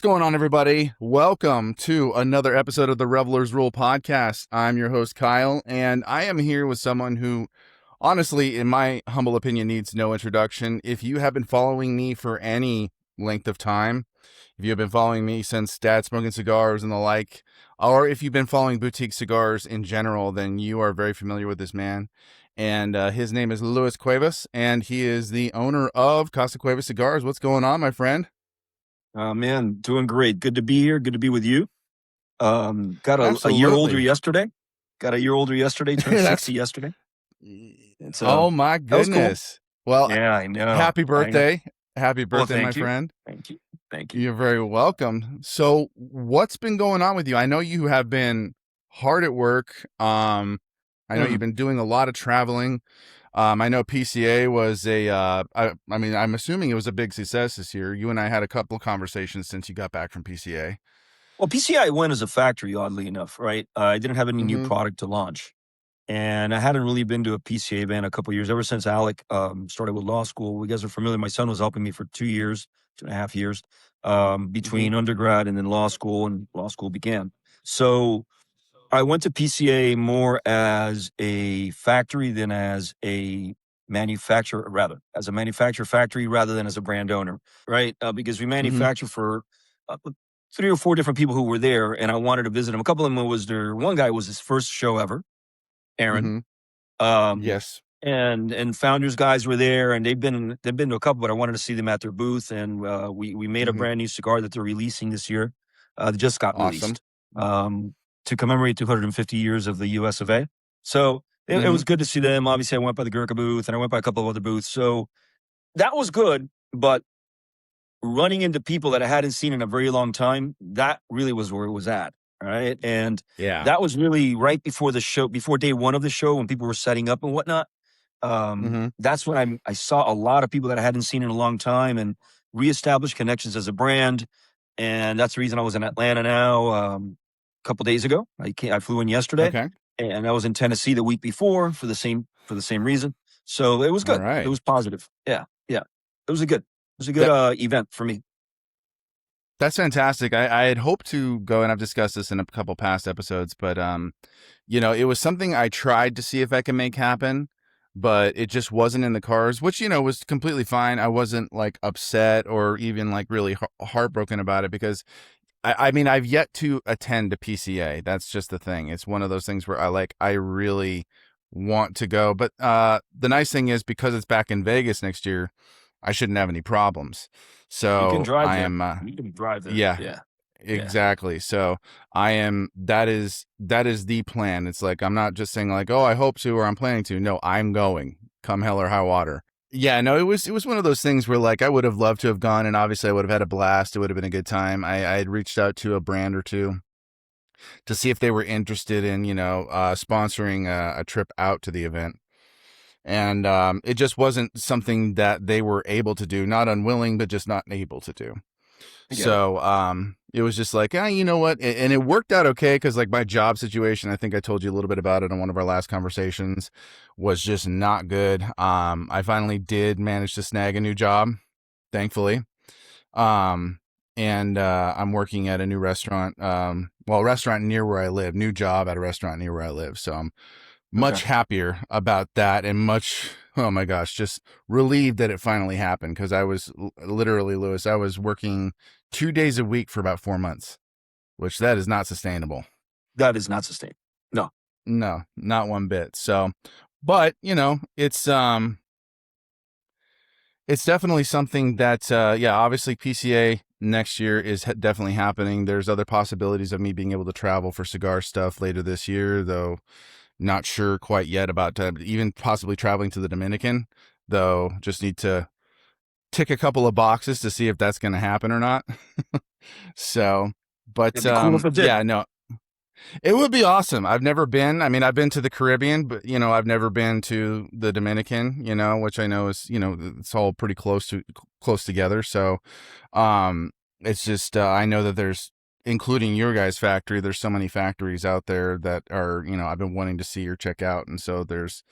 going on, everybody? Welcome to another episode of the Revelers Rule podcast. I'm your host, Kyle, and I am here with someone who, honestly, in my humble opinion, needs no introduction. If you have been following me for any length of time, if you have been following me since Dad Smoking Cigars and the like, or if you've been following boutique cigars in general, then you are very familiar with this man. And his name is Luis Cuevas, and he is the owner of Casa Cuevas Cigars. What's going on, my friend? Man, doing great. Good to be here. Good to be with you. Got a year older yesterday. Turned 60 yesterday. Oh my goodness. Cool. Well, yeah, I know. Happy birthday. Happy birthday, well, my you. friend. Thank you. You're very welcome. So what's been going on with you? I know you have been hard at work. I know you've been doing a lot of traveling. I know PCA was I'm assuming it was a big success this year. You and I had a couple of conversations since you got back from PCA. Well, PCA went as a factory, oddly enough, right? I didn't have any new product to launch. And I hadn't really been to a PCA event a couple of years, ever since Alec started with law school. You guys are familiar. My son was helping me for 2.5 years, between undergrad and then law school, and law school began. So I went to PCA more as a factory than as a manufacturer, as a manufacturer factory rather than as a brand owner, right? Because we manufacture for 3 or 4 different people who were there, and I wanted to visit them. A couple of them was one guy was his first show ever, Aaron. Yes. And founders guys were there, and they've been to a couple, but I wanted to see them at their booth, and we made a brand new cigar that they're releasing this year. That just got released. To commemorate 250 years of the US of A. So it was good to see them. Obviously, I went by the Gurkha booth, and I went by a couple of other booths. So that was good, but running into people that I hadn't seen in a very long time, that really was where it was at, right? And that was really right before the show, before day one of the show, when people were setting up and whatnot. That's when I saw a lot of people that I hadn't seen in a long time and reestablished connections as a brand. And that's the reason I was in Atlanta now. Couple days ago, I flew in yesterday, and I was in Tennessee the week before for the same reason. So it was good. It was positive. Yeah. It was a good event for me. That's fantastic. I had hoped to go, and I've discussed this in a couple past episodes, but it was something I tried to see if I could make happen, but it just wasn't in the cards, which was completely fine. I wasn't like upset or even like really heartbroken about it, because I mean, I've yet to attend a PCA. That's just the thing. It's one of those things where I really want to go. But the nice thing is, because it's back in Vegas next year, I shouldn't have any problems. So you can drive there. You can drive there. Yeah. Exactly. So that is the plan. It's like, I'm not just saying like, oh, I hope to, or I'm planning to. No, I'm going, come hell or high water. Yeah, no, it was one of those things where like I would have loved to have gone, and obviously I would have had a blast. It would have been a good time. I had reached out to a brand or two to see if they were interested in, sponsoring a trip out to the event. And it just wasn't something that they were able to do, not unwilling, but just not able to do. So it was just like, you know what? And it worked out okay, because like my job situation, I think I told you a little bit about it on one of our last conversations, was just not good. I finally did manage to snag a new job, thankfully. And I'm working at a new restaurant, restaurant near where I live, new job at a restaurant near where I live. So I'm much happier about that, and oh my gosh, just relieved that it finally happened, because I was literally, Luis, I was working 2 days a week for about 4 months, which that is not sustainable. That is not sustainable. No, not one bit. So, but it's definitely something that, obviously PCA next year is definitely happening. There's other possibilities of me being able to travel for cigar stuff later this year, though not sure quite yet about even possibly traveling to the Dominican, though just need to tick a couple of boxes to see if that's going to happen or not. So, but no, it would be awesome. I've never been. I mean, I've been to the Caribbean, but I've never been to the Dominican, which I know is, it's all pretty close together. So, it's just, I know that there's, including your guys' factory, there's so many factories out there that are, I've been wanting to see or check out. And so there's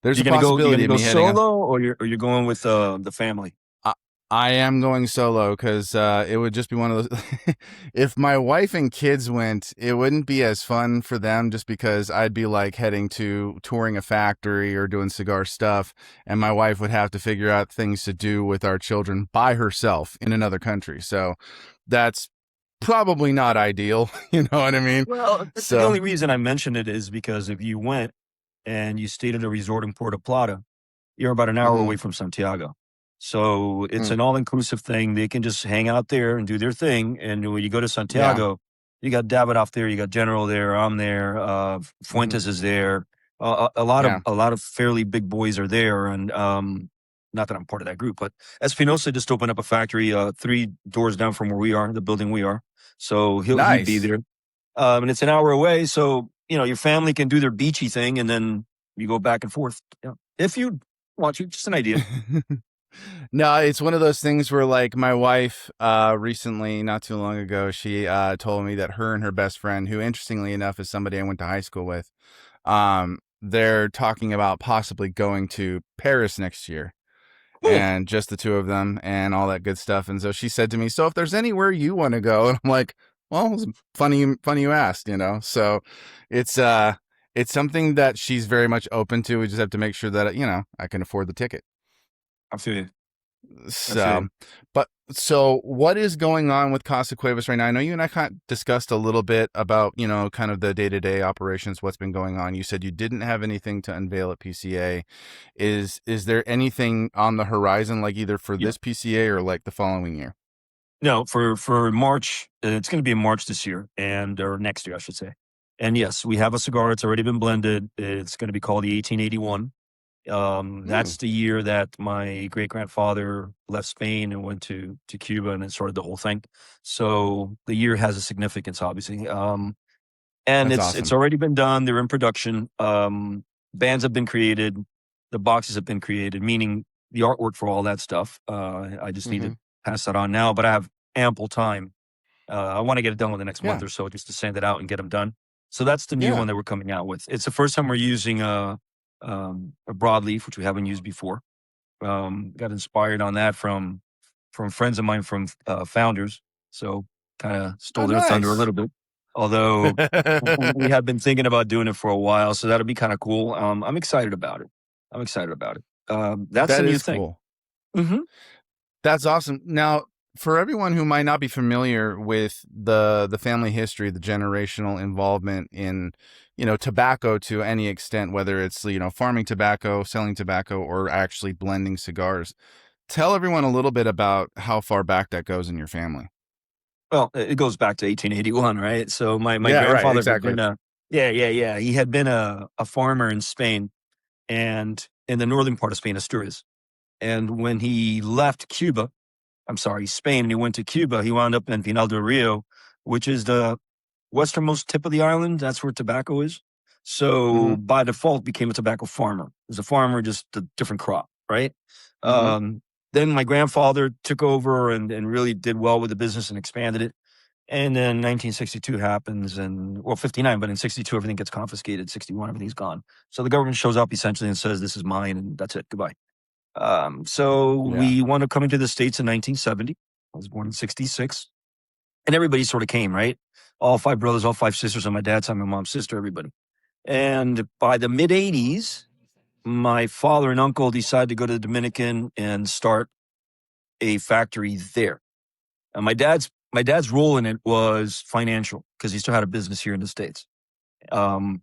a possibility of me heading solo, or you're going with the family. I am going solo because it would just be one of those. If my wife and kids went, it wouldn't be as fun for them just because I'd be like heading to touring a factory or doing cigar stuff, and my wife would have to figure out things to do with our children by herself in another country. So that's probably not ideal. You know what I mean? Well, the So, only reason I mentioned it is because if you went and you stayed at a resort in Puerto Plata, you're about an hour mm-hmm, away from Santiago. So it's an all-inclusive thing. They can just hang out there and do their thing. And when you go to yeah. Santiago, you got Davidoff there, you got General there, I'm there, Mm-hmm, Fuentes is there. yeah. A lot of fairly big boys are there. And not that I'm part of that group, but Espinosa just opened up a factory 3 doors down from where we are, the building we are. So he'd be Nice. there. And it's an hour away. So, your family can do their beachy thing and then you go back and forth. Yeah. If you want to, just an idea. No, it's one of those things where like my wife recently, not too long ago, she told me that her and her best friend, who interestingly enough is somebody I went to high school with, they're talking about possibly going to Paris next year, Cool. and just the two of them and all that good stuff. And so she said to me, "So if there's anywhere you want to go," and I'm like, "Well, it's funny you asked, you know." So it's it's something that she's very much open to. We just have to make sure that I can afford the ticket. I feel you. I feel So, you. but so what is going on with Casa Cuevas right now? I know you and I kind of discussed a little bit about, kind of the day-to-day operations, what's been going on. You said you didn't have anything to unveil at PCA. Is there anything on the horizon, like either for Yeah. this PCA or like the following year? No, for March, it's going to be in March this year or next year, I should say. And yes, we have a cigar. It's already been blended. It's going to be called the 1881. Hmm, That's the year that my great grandfather left Spain and went to Cuba and it started the whole thing. So the year has a significance, obviously. And that's it's awesome. already been done. They're in production. Bands have been created. The boxes have been created, meaning the artwork for all that stuff. I just need Hmm. to pass that on now, but I have ample time. I want to get it done within the next month Yeah, or so just to send it out and get them done. So that's the new yeah, one that we're coming out with. It's the first time we're using a broadleaf, which we haven't used before. Got inspired on that from friends of mine from Founders. So kind of oh, stole their thunder a nice. little bit. Although we have been thinking about doing it for a while, so that'll be kind of cool. I'm excited about it. I'm excited about it. That's the That new is thing. cool. Hmm. That's awesome. Now, for everyone who might not be familiar with the family history, the generational involvement in, tobacco to any extent, whether it's, farming tobacco, selling tobacco, or actually blending cigars, tell everyone a little bit about how far back that goes in your family. Well, it goes back to 1881, right? So my Yeah, right, grandfather had exactly. been yeah. He had been a farmer in Spain and in the northern part of Spain, Asturias. And when he left Cuba, I'm sorry, Spain, and he went to Cuba, he wound up in Pinal del Rio, which is the westernmost tip of the island. That's where tobacco is. Mm-hmm. So by default, became a tobacco farmer. As a farmer, just a different crop, right? Mm-hmm. Um, then my grandfather took over and really did well with the business and expanded it. And then 1962 happens, and well, 59, but in 62, everything gets confiscated. 61, everything's gone. So the government shows up essentially and says, "This is mine," and that's it. Goodbye. So Yeah. we wound up coming to the States in 1970. I was born in 66. And everybody sort of came, right? All 5 brothers, all 5 sisters on my dad's side, my mom's sister, everybody. And by the mid 80s, my father and uncle decided to go to the Dominican and start a factory there. And my dad's role in it was financial because he still had a business here in the States. Um,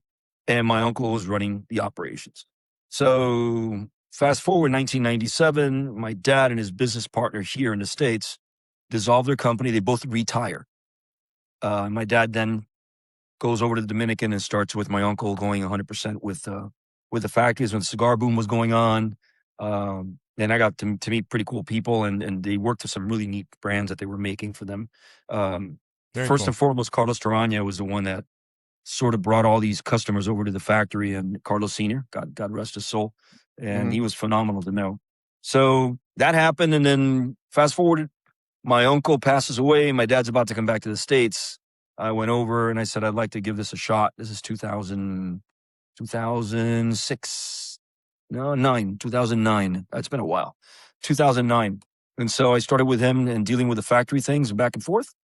and my uncle was running the operations. So fast forward 1997, my dad and his business partner here in the States dissolved their company. They both retire. My dad then goes over to the Dominican and starts with my uncle going 100% with the factories when the cigar boom was going on. And I got to meet pretty cool people, and they worked with some really neat brands that they were making for them. Very First cool. and foremost, Carlos Tarana was the one that sort of brought all these customers over to the factory, and Carlos Sr., God rest his soul. And Mm-hmm. he was phenomenal to know. So that happened. And then fast forward, my uncle passes away. My dad's about to come back to the States. I went over and I said, I'd like to give this a shot. This is 2006. No, 2009. It's been a while. 2009. And so I started with him and dealing with the factory things and back and forth.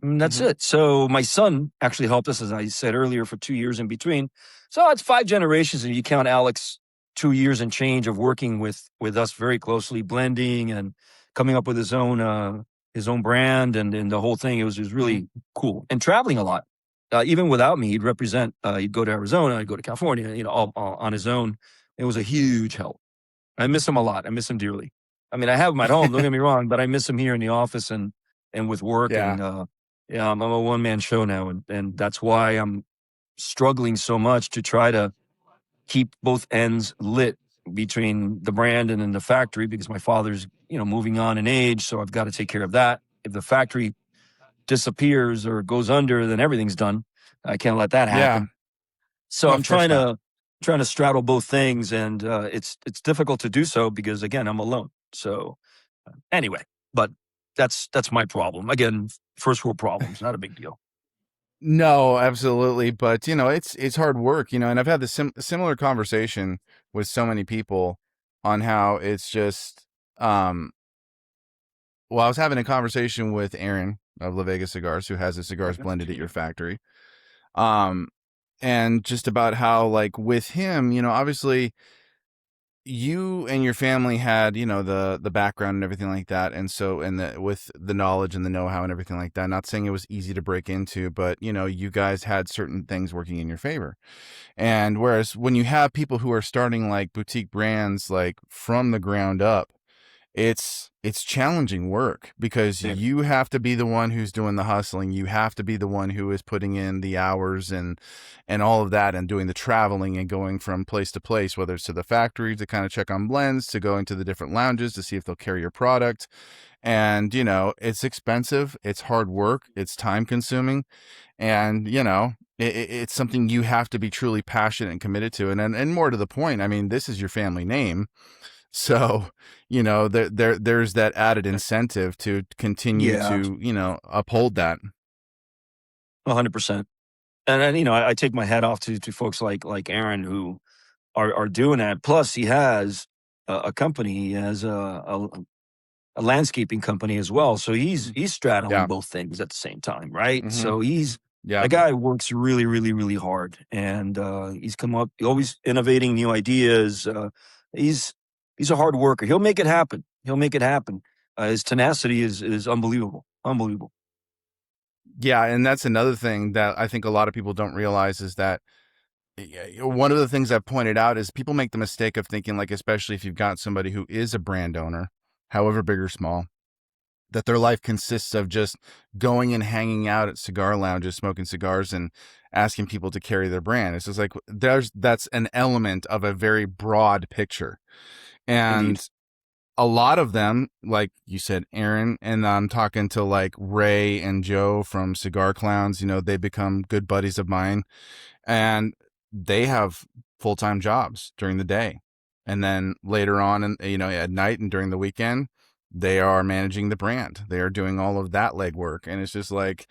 And that's it. So my son actually helped us, as I said earlier, for 2 years in between. So it's 5 generations, and you count Alex, 2 years and change of working with us very closely, blending and coming up with his own brand and the whole thing. It was really cool, and traveling a lot. Even without me, he'd represent. He'd go to Arizona, he'd go to California, all on his own. It was a huge help. I miss him a lot. I miss him dearly. I mean, I have him at home. Don't get me wrong, but I miss him here in the office and with work. Yeah. And yeah, I'm a one-man show now, and that's why I'm struggling so much to try to keep both ends lit between the brand and then the factory, because my father's moving on in age, so I've got to take care of that. If the factory disappears or goes under, then everything's done. I can't let that happen. Yeah. So No, I'm of course trying to straddle both things, and it's difficult to do so because, again, I'm alone. So anyway, but that's my problem. Again, first world problems, not a big deal. No, absolutely. But, it's hard work, and I've had this similar conversation with so many people on how it's just, well, I was having a conversation with Aaron of La Vega Cigars, who has the cigars blended at your factory. And just about how, like, with him, obviously you and your family had, the background and everything like that. And so, with the knowledge and the know-how and everything like that, not saying it was easy to break into, but, you guys had certain things working in your favor. And whereas when you have people who are starting like boutique brands, like from the ground up, it's challenging work, because Yeah. you have to be the one who's doing the hustling. You have to be the one who is putting in the hours and all of that, and doing the traveling and going from place to place, whether it's to the factory to kind of check on blends, to going to the different lounges to see if they'll carry your product. And it's expensive, it's hard work, it's time consuming, and it's something you have to be truly passionate and committed to. And more to the point, I mean, this is your family name. So, there's that added incentive to continue Yeah, to, uphold that. 100%. And I take my hat off to folks like Aaron, who are doing that. Plus, he has a company. He has a landscaping company as well. So he's straddling Yeah. both things at the same time, right? Mm-hmm. So Yeah. the guy works really, really, really hard, and he's come up always innovating new ideas. He's a hard worker. He'll make it happen. He'll make it happen. His tenacity is unbelievable. Unbelievable. Yeah. And that's another thing that I think a lot of people don't realize, is that one of the things I've pointed out is people make the mistake of thinking, like, especially if you've got somebody who is a brand owner, however big or small, that their life consists of just going and hanging out at cigar lounges, smoking cigars, and asking people to carry their brand. It's just like, that's an element of a very broad picture. Indeed. And a lot of them, like you said, Aaron, and I'm talking to like Ray and Joe from Cigar Clowns, they become good buddies of mine, and they have full-time jobs during the day. And then later on, and at night and during the weekend, they are managing the brand. They are doing all of that legwork. And it's just like,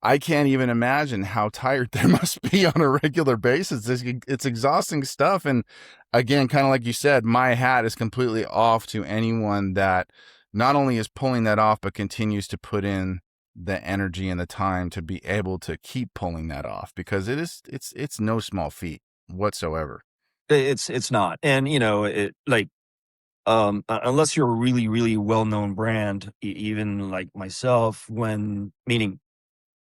I can't even imagine how tired they must be on a regular basis. It's exhausting stuff. And again, kind of like you said, my hat is completely off to anyone that not only is pulling that off, but continues to put in the energy and the time to be able to keep pulling that off, because it's no small feat whatsoever. It's not, and unless you're a really, really well-known brand, even like myself, meaning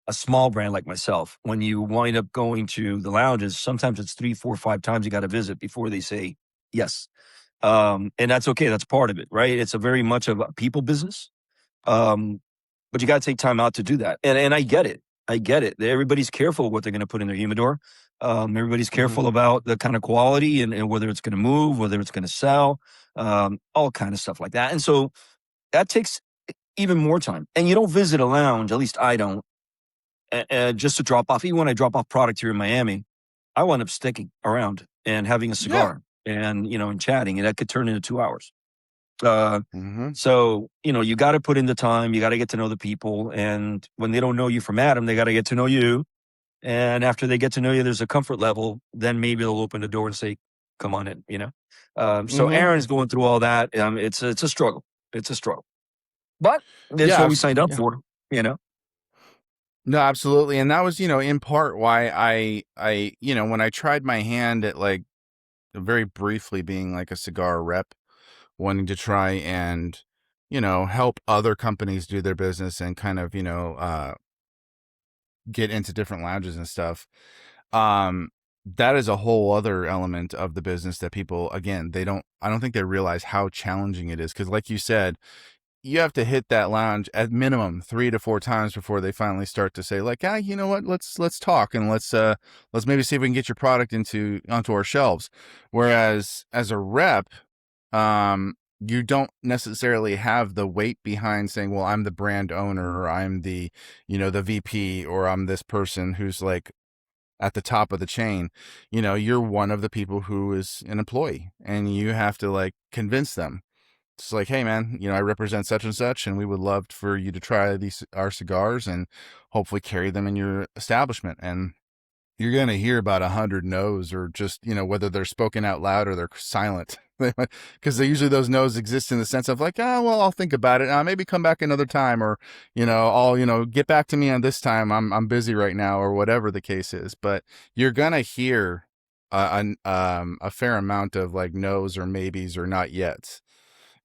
a small brand like myself, when you wind up going to the lounges, sometimes it's 3, 4, 5 times you got to visit before they say yes. And that's okay. That's part of it, right? It's a very much of a people business. But you got to take time out to do that. And I get it. I get it. Everybody's careful what they're going to put in their humidor. Everybody's careful about the kind of quality and whether it's going to move, whether it's going to sell, all kind of stuff like that. And so that takes even more time. And you don't visit a lounge, at least I don't, just to drop off. Even when I drop off product here in Miami, I wind up sticking around and having a Yeah. cigar and chatting, and that could turn into 2 hours. Mm-hmm. So, you got to put in the time, you got to get to know the people. And when they don't know you from Adam, they got to get to know you. And after they get to know you, there's a comfort level. Then maybe they'll open the door and say, come on in, So Mm-hmm. Aaron's going through all that. It's a struggle. It's a struggle. But that's Yeah, what we signed up yeah. for, you know? No, absolutely. And that was, in part why when I tried my hand at like very briefly being like a cigar rep, wanting to try and, help other companies do their business and kind of, get into different lounges and stuff. Um, that is a whole other element of the business that people, again, I don't think they realize how challenging it is. Cause like you said, you have to hit that lounge at minimum 3 to 4 times before they finally start to say like, you know what, let's talk and let's maybe see if we can get your product onto our shelves. Whereas as a rep, you don't necessarily have the weight behind saying, well, I'm the brand owner, or I'm the VP, or I'm this person who's like at the top of the chain. You're one of the people who is an employee, and you have to like convince them. It's like, hey man, I represent such and such, and we would love for you to try our cigars and hopefully carry them in your establishment. And you're going to hear about 100 no's, or just, whether they're spoken out loud or they're silent. Because usually those no's exist in the sense of like, well, I'll think about it. Maybe come back another time, or, I'll, get back to me on this time. I'm busy right now, or whatever the case is. But you're going to hear a fair amount of like no's or maybes or not yet,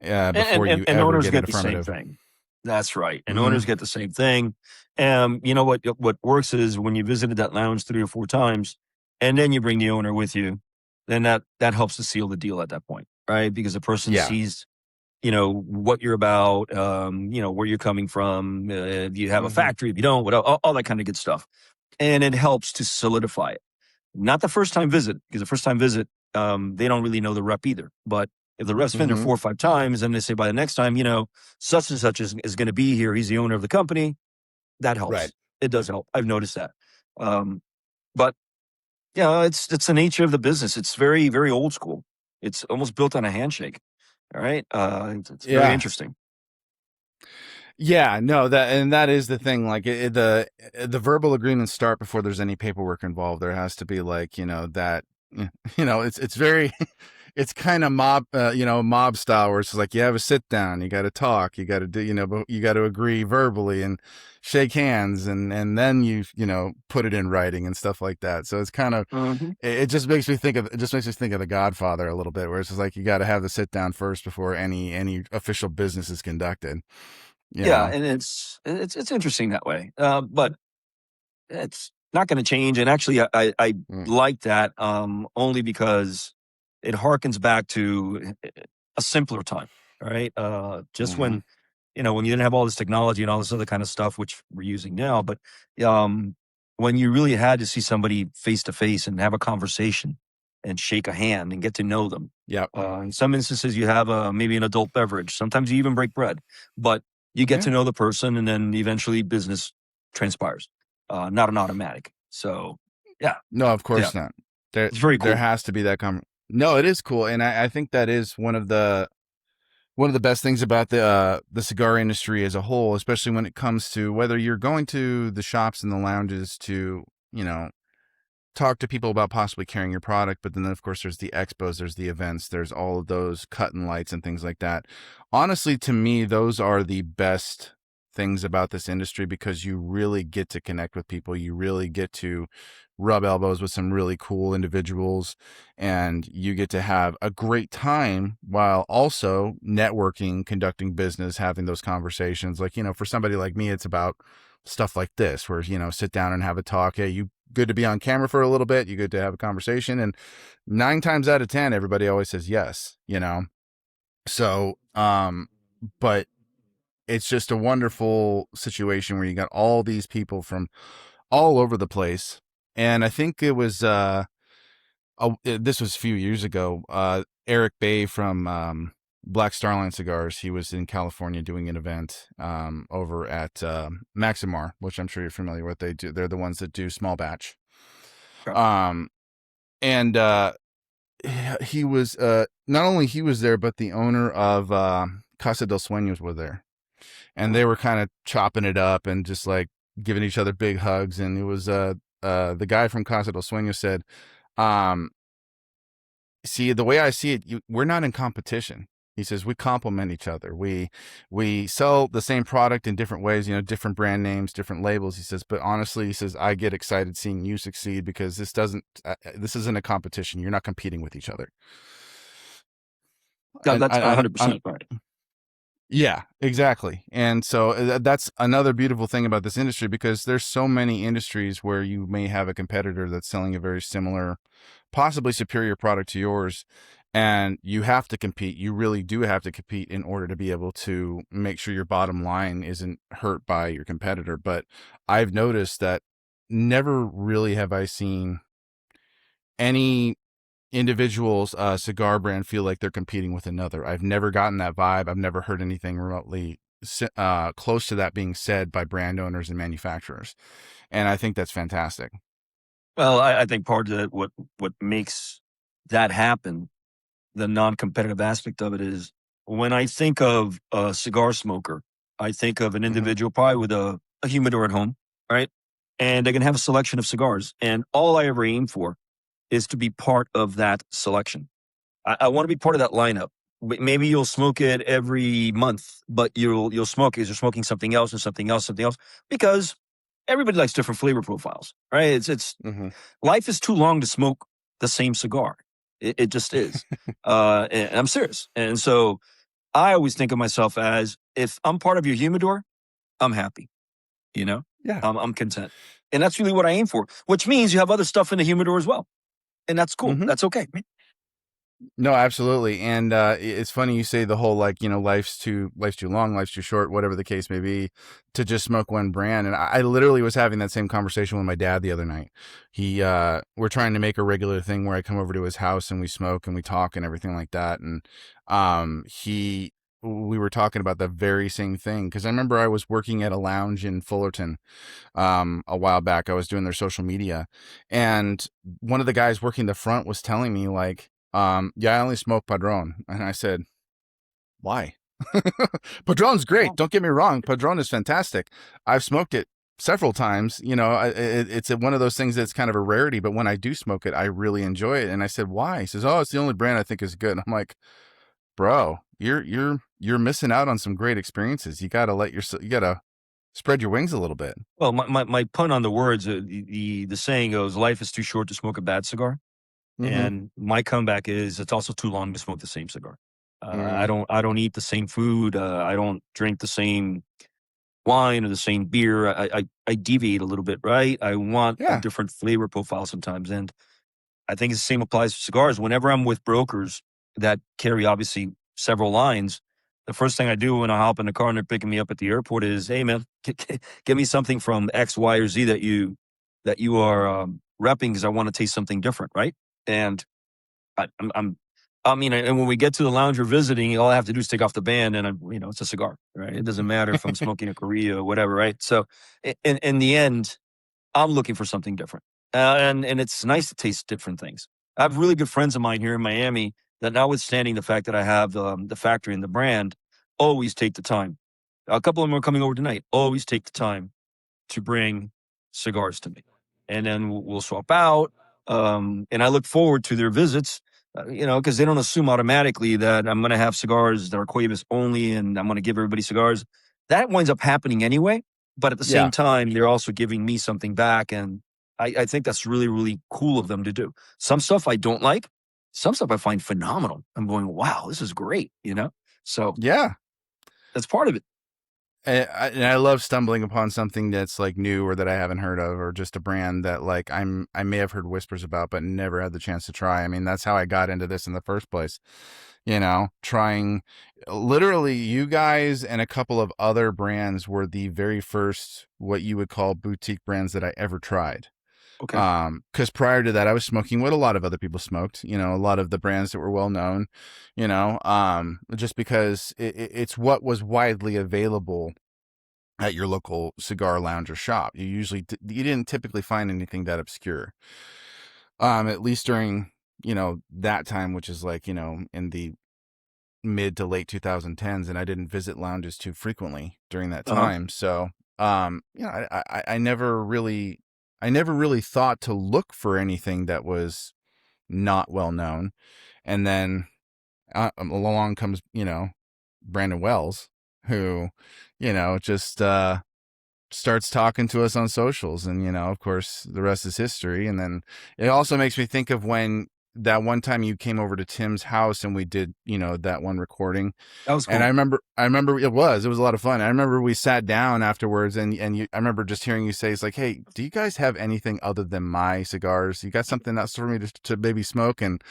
before you And ever owners get an get the same affirmative. thing. That's right. And Mm-hmm. owners get the same thing. You know what works is when you visited that lounge 3 or 4 times, and then you bring the owner with you, then that helps to seal the deal at that point, right? Because the person Yeah. sees, what you're about, where you're coming from, if you have a Mm-hmm. factory, if you don't, all that kind of good stuff, and it helps to solidify it. Not the first time visit, because the first time visit, they don't really know the rep either. But if the rep's been there Mm-hmm. 4 or 5 times, and they say by the next time, such and such is going to be here. He's the owner of the company. That Right. helps. It does help. I've noticed that. But it's the nature of the business. It's very, very old school. It's almost built on a handshake. All right. It's very Yeah. interesting. Yeah, no, that is the thing. Like the verbal agreements start before there's any paperwork involved. There has to be like, that, it's very, it's kind of mob style, where it's like you have a sit down, you got to talk, you got to do, but you got to agree verbally and shake hands, and then put it in writing and stuff like that. So it's kind of, Mm-hmm. it just makes me think of The Godfather a little bit, where it's just like you got to have the sit down first before any official business is conducted. You Yeah, know. and it's interesting that way. But it's not going to change. And actually, I Mm, like that only because it harkens back to a simpler time, right? Just mhm. when you didn't have all this technology and all this other kind of stuff, which we're using now, but um, when you really had to see somebody face to face and have a conversation and shake a hand and get to know them. Yep. In some instances, you have maybe an adult beverage. Sometimes you even break bread, but you get Yeah. to know the person, and then eventually business transpires. Not an automatic. So, yeah, No, of yeah, course not. There it's very there cool. has to be that No, it is cool, and I think that is one of the best things about the cigar industry as a whole, especially when it comes to whether you're going to the shops and the lounges to, talk to people about possibly carrying your product. But then, of course, there's the expos, there's the events, there's all of those cut and lights and things like that. Honestly, to me, those are the best things about this industry, because you really get to connect with people. You really get to rub elbows with some really cool individuals, and you get to have a great time while also networking, conducting business, having those conversations. Like, for somebody like me, it's about stuff like this, where, sit down and have a talk. Hey, you good to be on camera for a little bit? You good to have a conversation? And 9 times out of 10, everybody always says yes. So, but it's just a wonderful situation where you got all these people from all over the place. And I think it was, this was a few years ago. Eric Bay from, Black Starline Cigars. He was in California doing an event, over at, Maximar, which I'm sure you're familiar with. They're the ones that do small batch. Okay. Um, and, he was, not only he was there, but the owner of, Casa del Sueños were there, and they were kind of chopping it up and just like giving each other big hugs. And it was, the guy from Casa del Sueños said, um, see, the way I see it, we're not in competition. He says we complement each other. We sell the same product in different ways, different brand names, different labels. He says, but honestly, he says I get excited seeing you succeed because this isn't a competition. You're not competing with each other. Yeah, And that's I, I'm 100% right. Yeah, exactly. And so that's another beautiful thing about this industry, because there's so many industries where you may have a competitor that's selling a very similar, possibly superior product to yours, and you have to compete. You really do have to compete in order to be able to make sure your bottom line isn't hurt by your competitor. But I've noticed that never really have I seen any individuals cigar brand feel like they're competing with another. I've never gotten that vibe. I've never heard anything remotely close to that being said by brand owners and manufacturers, and I think that's fantastic. Well, I think part of that, what makes that happen, the non-competitive aspect of it is when I think of a cigar smoker, I think of an Mm-hmm. individual probably with a humidor at home, right? And they can have a selection of cigars. And all I ever aim for is to be part of that selection. I want to be part of that lineup. Maybe you'll smoke it every month, but you'll smoke it because you're smoking something else and something else, something else, because everybody likes different flavor profiles, right? It's Mm-hmm. life is too long to smoke the same cigar. It just is. And I'm serious. And so I always think of myself as, if I'm part of your humidor, I'm happy. You know, Yeah. I'm content, and that's really what I aim for. Which means you have other stuff in the humidor as well, and that's cool. Mm-hmm. That's okay. No, absolutely. And it's funny you say the whole, like, life's too long, life's too short, whatever the case may be, to just smoke one brand. And I literally was having that same conversation with my dad the other night. We're trying to make a regular thing where I come over to his house and we smoke and we talk and everything like that. And we were talking about the very same thing, because I remember I was working at a lounge in Fullerton a while back. I was doing their social media, and one of the guys working the front was telling me, like, yeah, I only smoke Padron. And I said, why? Padron's great. Don't get me wrong. Padron is fantastic. I've smoked it several times. It's one of those things that's kind of a rarity, but when I do smoke it, I really enjoy it. And I said, why? He says, oh, it's the only brand I think is good. And I'm like, bro, you're missing out on some great experiences. You gotta spread your wings a little bit. Well, my pun on the words, the saying goes, "Life is too short to smoke a bad cigar." Mm-hmm. And my comeback is, it's also too long to smoke the same cigar. Mm-hmm. I don't eat the same food. I don't drink the same wine or the same beer. I deviate a little bit, right? I want a Yeah. different flavor profile sometimes, and I think the same applies to cigars. Whenever I'm with brokers that carry obviously several lines, the first thing I do when I hop in the car and they're picking me up at the airport is, "Hey man, give me something from X, Y, or Z that you are repping, because I want to taste something different, right?" And I mean, and when we get to the lounge or visiting, all I have to do is take off the band, and it's a cigar, right? It doesn't matter if I'm smoking a Korea or whatever, right? So, in the end, I'm looking for something different, and it's nice to taste different things. I have really good friends of mine here in Miami that, notwithstanding the fact that I have the factory and the brand, always take the time. A couple of them are coming over tonight. Always take the time to bring cigars to me, and then we'll swap out. And I look forward to their visits, because they don't assume automatically that I'm going to have cigars that are Cuevas only, and I'm going to give everybody cigars. That winds up happening anyway. But at the same Yeah. time, they're also giving me something back, and I think that's really, really cool of them to do. Some stuff I don't like, some stuff I find phenomenal. I'm going, wow, this is great. So Yeah. that's part of it. And I love stumbling upon something that's like new or that I haven't heard of, or just a brand that, like, I may have heard whispers about but never had the chance to try. I mean, that's how I got into this in the first place. Trying, literally, you guys and a couple of other brands were the very first what you would call boutique brands that I ever tried. Okay. Because prior to that, I was smoking what a lot of other people smoked, a lot of the brands that were well known, just because it's what was widely available at your local cigar lounge or shop. You didn't typically find anything that obscure. At least during, that time, which is like, in the mid to late 2010s, and I didn't visit lounges too frequently during that Uh huh. time. So, I never really thought to look for anything that was not well known. And then along comes, Brandon Wells, who, just starts talking to us on socials, and of course the rest is history. And then it also makes me think of when that one time you came over to Tim's house and we did, that one recording. That was And cool. I remember it was a lot of fun. I remember we sat down afterwards, and I remember just hearing you say, it's like, hey, do you guys have anything other than my cigars? You got something else for me to maybe smoke? And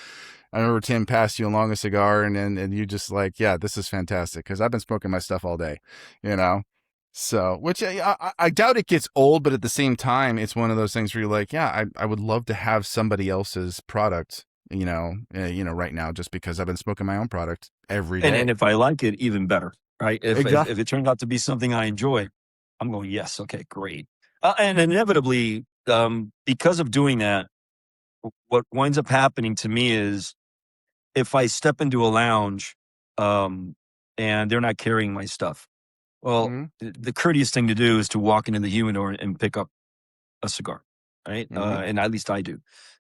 I remember Tim passed you along a cigar, and you just like, yeah, this is fantastic, because I've been smoking my stuff all day, you know. So, which I doubt it gets old, but at the same time, it's one of those things where you're like, yeah, I would love to have somebody else's product, right now, just because I've been smoking my own product every And day. if I like it, even better, right? Exactly. If it turns out to be something I enjoy, I'm going, yes, okay, great. And inevitably, because of doing that, what winds up happening to me is if I step into a lounge, and they're not carrying my stuff, well, Mm-hmm. the courteous thing to do is to walk into the humidor and pick up a cigar, right? Mm-hmm. And at least I do.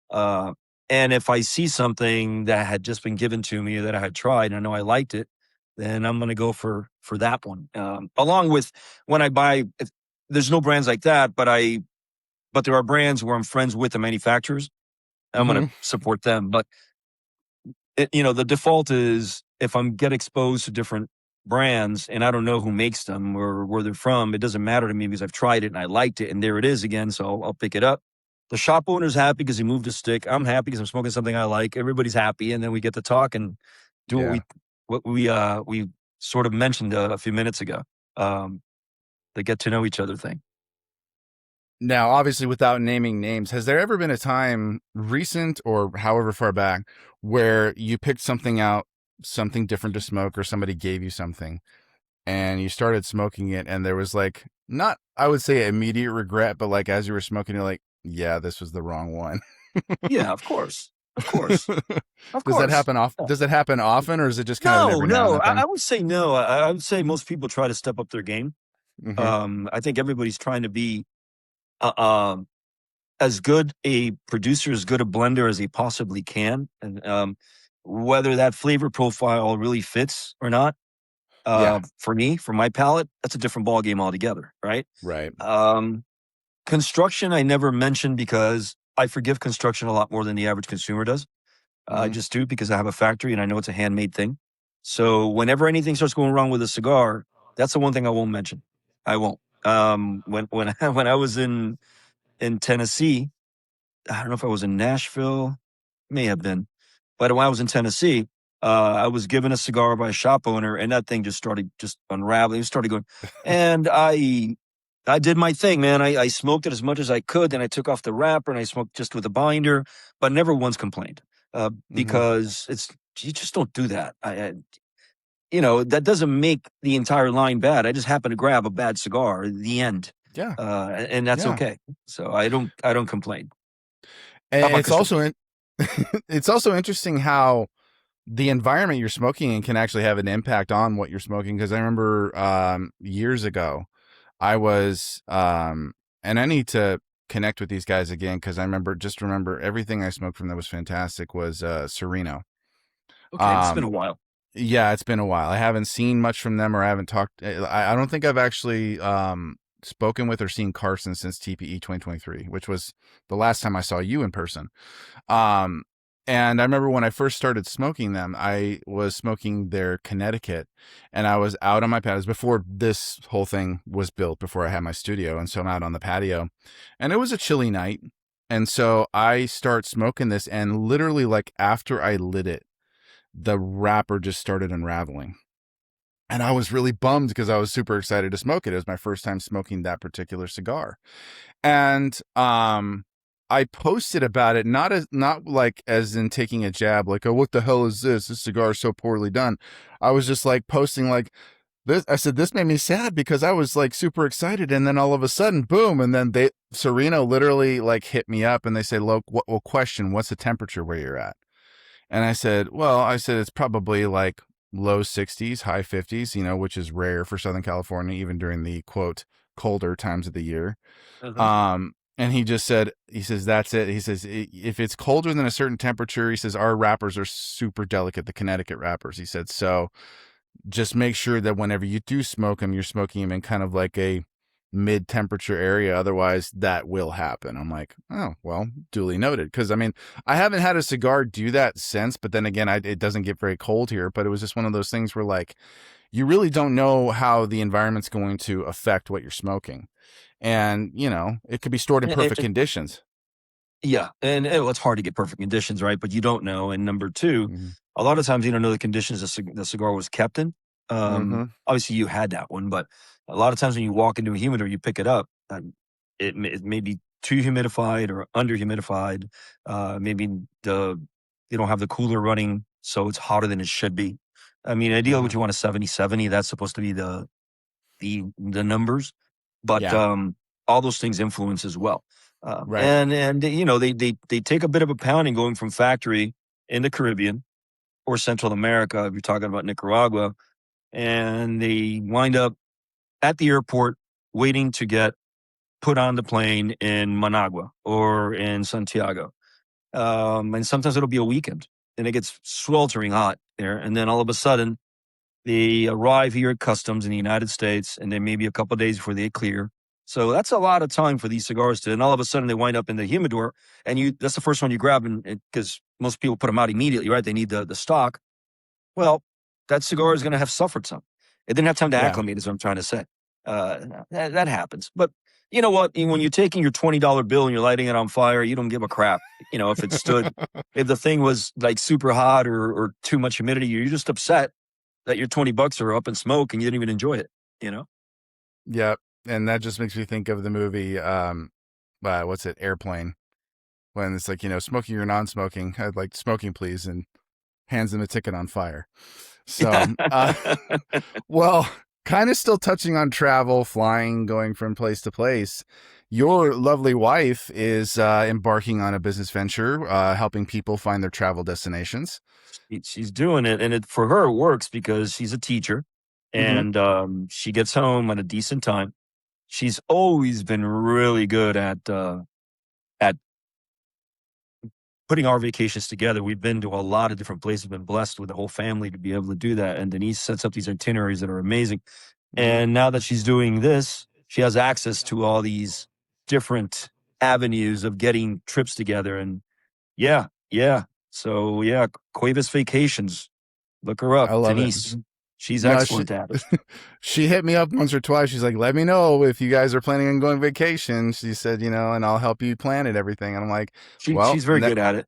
Uh, and if I see something that had just been given to me that I had tried and I know I liked it, then I'm going to go for that one. Along with when I buy, there's no brands like that, but there are brands where I'm friends with the manufacturers. I'm going Mm-hmm. to support them. But the default is if I'm get exposed to different brands and I don't know who makes them or where they're from, it doesn't matter to me because I've tried it and I liked it and there it is again. So I'll pick it up. The shop owner's happy because he moved a stick. I'm happy because I'm smoking something I like. Everybody's happy, and then we get to talk and do Yeah. what we sort of mentioned a few minutes ago. The get to know each other thing. Now, obviously, without naming names, has there ever been a time, recent or however far back, where you picked something out, something different to smoke, or somebody gave you something, and you started smoking it, and there was like, not, I would say immediate regret, but like as you were smoking, you're like, yeah, this was the wrong one. Yeah, of course, of course, of Does that course. happen off? Yeah. Does that happen often, or is it just kind of an No, every now and no. then I thing? would say no. I would say most people try to step up their game. Mm-hmm. I think everybody's trying to be uh, um, as good a producer, as good a blender as he possibly can, and whether that flavor profile really fits or not, Yeah. for me, for my palate, that's a different ballgame altogether, right? Right. Um, Construction, I never mentioned because I forgive construction a lot more than the average consumer does. I Mm-hmm. just do because I have a factory and I know it's a handmade thing. So whenever anything starts going wrong with a cigar, that's the one thing I won't mention. I won't. When when I was in Tennessee, I don't know if I was in Nashville, may have been, but when I was in Tennessee, I was given a cigar by a shop owner, and that thing just started just unraveling. It started going, and I did my thing, man. I smoked it as much as I could, then I took off the wrapper and I smoked just with a binder, but never once complained, Mm-hmm. because it's you just don't do that. That doesn't make the entire line bad. I just happened to grab a bad cigar. The end, Yeah. and that's Yeah. okay. So I don't complain. How And about it's also construction? it's also interesting how the environment you're smoking in can actually have an impact on what you're smoking. Because I remember years ago, I was, and I need to connect with these guys again, because just remember everything I smoked from that was fantastic was Sereno. Okay, it's been Um, a while. yeah, it's been a while. I haven't seen much from them, or I haven't talked. I don't think I've actually spoken with or seen Carson since TPE 2023, which was the last time I saw you in person. Um, and I remember when I first started smoking them, I was smoking their Connecticut, and I was out on my patio before this whole thing was built, before I had my studio. And so I'm out on the patio, and it was a chilly night. And so I start smoking this, and literally, like, after I lit it, the wrapper just started unraveling. And I was really bummed because I was super excited to smoke it. It was my first time smoking that particular cigar. And I posted about it, not like as in taking a jab, like, oh, what the hell is this? This cigar is so poorly done. I was just like posting like this. I said this made me sad because I was like super excited, and then all of a sudden, boom! And then Sereno literally like hit me up, and they say, look, question, what's the temperature where you're at? And I said it's probably like low 60s, high 50s, which is rare for Southern California, even during the quote colder times of the year. Uh-huh. And he just said, he says, that's it. He says, if it's colder than a certain temperature, he says, our wrappers are super delicate, the Connecticut wrappers. He said, so just make sure that whenever you do smoke them, you're smoking them in kind of like a mid temperature area. Otherwise, that will happen. I'm like, oh, well, duly noted. Because I mean, I haven't had a cigar do that since, but then again, it doesn't get very cold here. But it was just one of those things where, like, you really don't know how the environment's going to affect what you're smoking. And, you know, it could be stored in perfect conditions. Yeah. And it's hard to get perfect conditions, right? But you don't know. And number two, a lot of times you don't know the conditions the cigar was kept in. Obviously, you had that one, but a lot of times when you walk into a humidor, you pick it up, it may be too humidified or under humidified. Maybe you don't have the cooler running, so it's hotter than it should be. I mean, ideally, what you want is 70. That's supposed to be the numbers, but all those things influence as well. Right. And you know, they take a bit of a pounding going from factory in the Caribbean or Central America, if you're talking about Nicaragua, and they wind up at the airport waiting to get put on the plane in Managua or in Santiago. And sometimes it'll be a weekend and it gets sweltering hot there. And then all of a sudden they arrive here at customs in the United States, and then maybe a couple of days before they clear. So that's a lot of time for these cigars to, and all of a sudden they wind up in the humidor, and that's the first one you grab, and because most people put them out immediately, right? They need the stock. Well, that cigar is going to have suffered some. It didn't have time to acclimate, is what I'm trying to say. That happens. But you know what? When you're taking your $20 bill and you're lighting it on fire, you don't give a crap. You know, if it stood, if the thing was like super hot or too much humidity, you're just upset that your $20 are up in smoke and you didn't even enjoy it, you know? Yep. And that just makes me think of the movie, what's it, Airplane, when it's like, you know, smoking or non-smoking, I'd like smoking, please, and hands them a ticket on fire. So, well, kind of still touching on travel, flying, going from place to place. Your lovely wife is embarking on a business venture, helping people find their travel destinations. She's doing it, and for her it works because she's a teacher, and she gets home at a decent time. She's always been really good at putting our vacations together. We've been to a lot of different places, been blessed with the whole family to be able to do that. And Denise sets up these itineraries that are amazing. And now that she's doing this, she has access to all these different avenues of getting trips together. And yeah. So yeah, Cuevas Vacations. Look her up. I love Denise. it. She's excellent at it. She hit me up once or twice. She's like, let me know if you guys are planning on going vacation. She said, you know, and I'll help you plan it, everything. And I'm like, she's very good at it.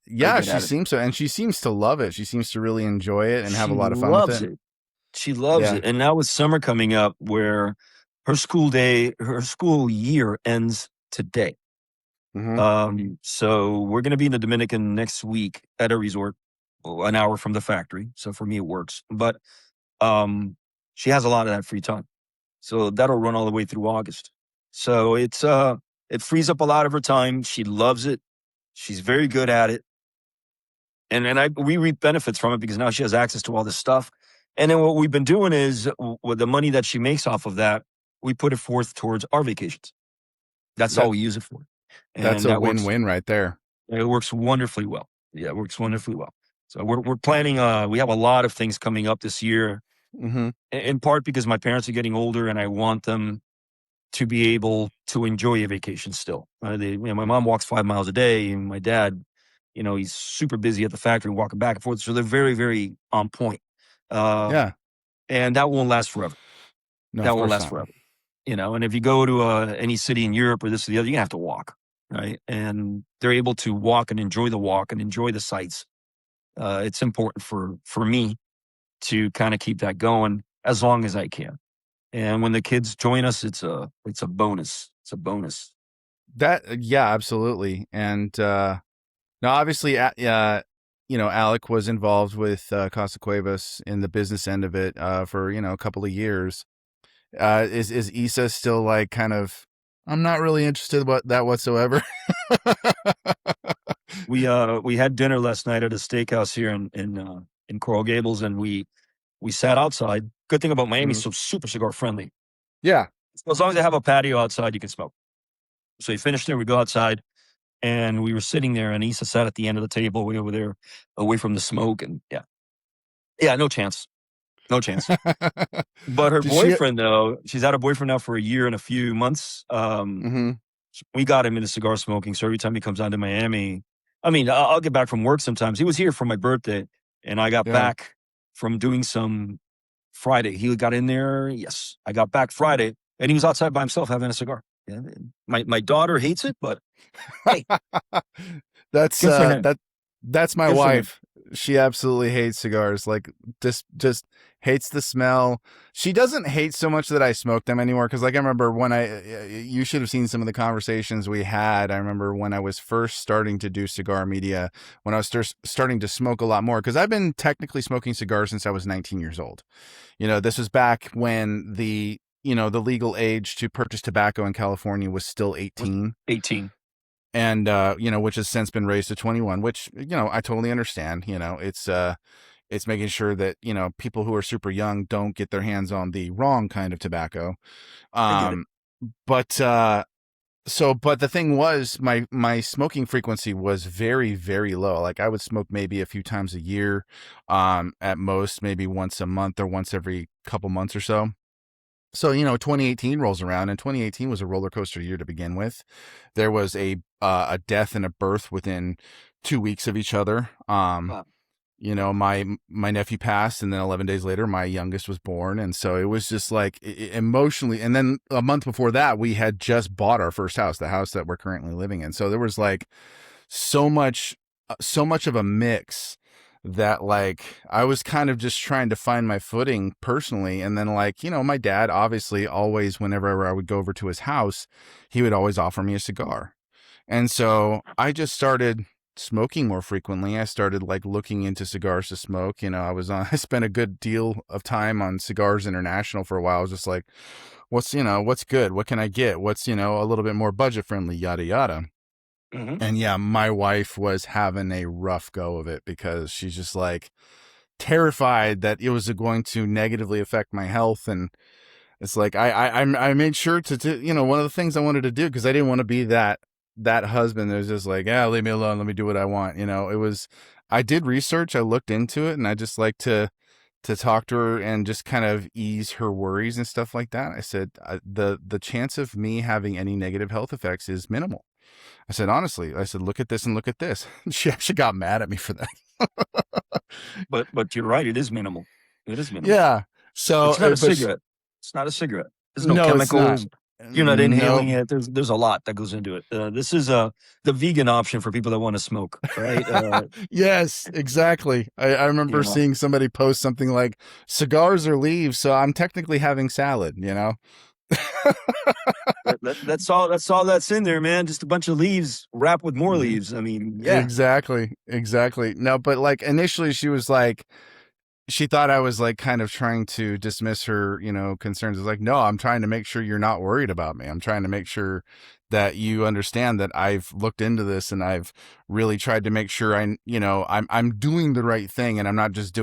Yeah, she seems so. And she seems to love it. She seems to really enjoy it and have a lot of fun with it. She loves it. And now with summer coming up where her school year ends today. So we're going to be in the Dominican next week at a resort, an hour from the factory. So for me, it works. But she has a lot of that free time. So that'll run all the way through August. So it frees up a lot of her time. She loves it. She's very good at it. And we reap benefits from it because now she has access to all this stuff. And then what we've been doing is with the money that she makes off of that, we put it forth towards our vacations. That's all we use it for. And that's a win-win right there. It works wonderfully well. Yeah, it works wonderfully well. So we're planning, we have a lot of things coming up this year, in part because my parents are getting older and I want them to be able to enjoy a vacation still. My mom walks 5 miles a day, and my dad, you know, he's super busy at the factory walking back and forth. So they're very, very on point. And that won't last forever. No, that won't last forever. You know, and if you go to any city in Europe or this or the other, you have to walk, right? And they're able to walk and enjoy the walk and enjoy the sights. It's important for me to kind of keep that going as long as I can. And when the kids join us, it's a bonus. It's a bonus. Absolutely. And now, obviously, you know, Alec was involved with Casa Cuevas in the business end of it for, you know, a couple of years. Is Isa still like kind of, I'm not really interested in that whatsoever? We had dinner last night at a steakhouse here in Coral Gables, and we sat outside. Good thing about Miami is so super cigar friendly. Yeah. So as long as they have a patio outside, you can smoke. So he finished there. We go outside, and we were sitting there, and Issa sat at the end of the table, way over there, away from the smoke. And yeah, no chance, no chance. But her Did she? boyfriend, though, she's had a boyfriend now for a year and a few months. We got him into cigar smoking. So every time he comes down to Miami, I mean, I'll get back from work sometimes. He was here for my birthday, and I got Yeah. back from doing some Friday. He got in there. Yes, I got back Friday, and he was outside by himself having a cigar. Yeah, my daughter hates it, but hey, That's good for him. that's my Good for him. wife. She absolutely hates cigars. Like just hates the smell. She doesn't hate so much that I smoke them anymore, because like I remember when you should have seen some of the conversations we had. I remember when I was first starting to do cigar media, when I was starting to smoke a lot more, because I've been technically smoking cigars since I was 19 years old. This was back when the legal age to purchase tobacco in California was still 18. 18. And which has since been raised to 21, which I totally understand. It's making sure that people who are super young don't get their hands on the wrong kind of tobacco. I get it. But but the thing was, my smoking frequency was very, very low. Like I would smoke maybe a few times a year, at most maybe once a month or once every couple months or so. So, 2018 rolls around, and 2018 was a roller coaster year to begin with. There was a death and a birth within 2 weeks of each other. Wow. My nephew passed, and then 11 days later, my youngest was born. And so it was just like emotionally. And then a month before that, we had just bought our first house, the house that we're currently living in. So there was like so much of a mix that like I was kind of just trying to find my footing personally. And then like, my dad obviously always, whenever I would go over to his house, he would always offer me a cigar. And so I just started smoking more frequently. I started like looking into cigars to smoke. I spent a good deal of time on Cigars International for a while. I was just like, what's good? What can I get? What's, a little bit more budget friendly, yada, yada. Mm-hmm. And yeah, my wife was having a rough go of it, because she's just like terrified that it was going to negatively affect my health. And it's like I made sure to one of the things I wanted to do, because I didn't want to be that husband that was just like, yeah, leave me alone, let me do what I want. I did research, I looked into it, and I just like to talk to her and just kind of ease her worries and stuff like that. I said, the chance of me having any negative health effects is minimal. I said, honestly, look at this and look at this. She actually got mad at me for that. But you're right. It is minimal. It is minimal. Yeah. So It's not a cigarette. It's not a cigarette. There's no no, it's chemicals. not. You're not inhaling No. it. There's a lot that goes into it. This is the vegan option for people that want to smoke, right? Yes, exactly. I remember seeing somebody post something like, cigars are leaves, so I'm technically having salad, That's all that's in there, man. Just a bunch of leaves wrapped with more leaves. I mean, yeah. Exactly. No, but like initially she was like, she thought I was like kind of trying to dismiss her, concerns. It's like, no, I'm trying to make sure you're not worried about me. I'm trying to make sure that you understand that I've looked into this, and I've really tried to make sure I'm doing the right thing, and I'm not just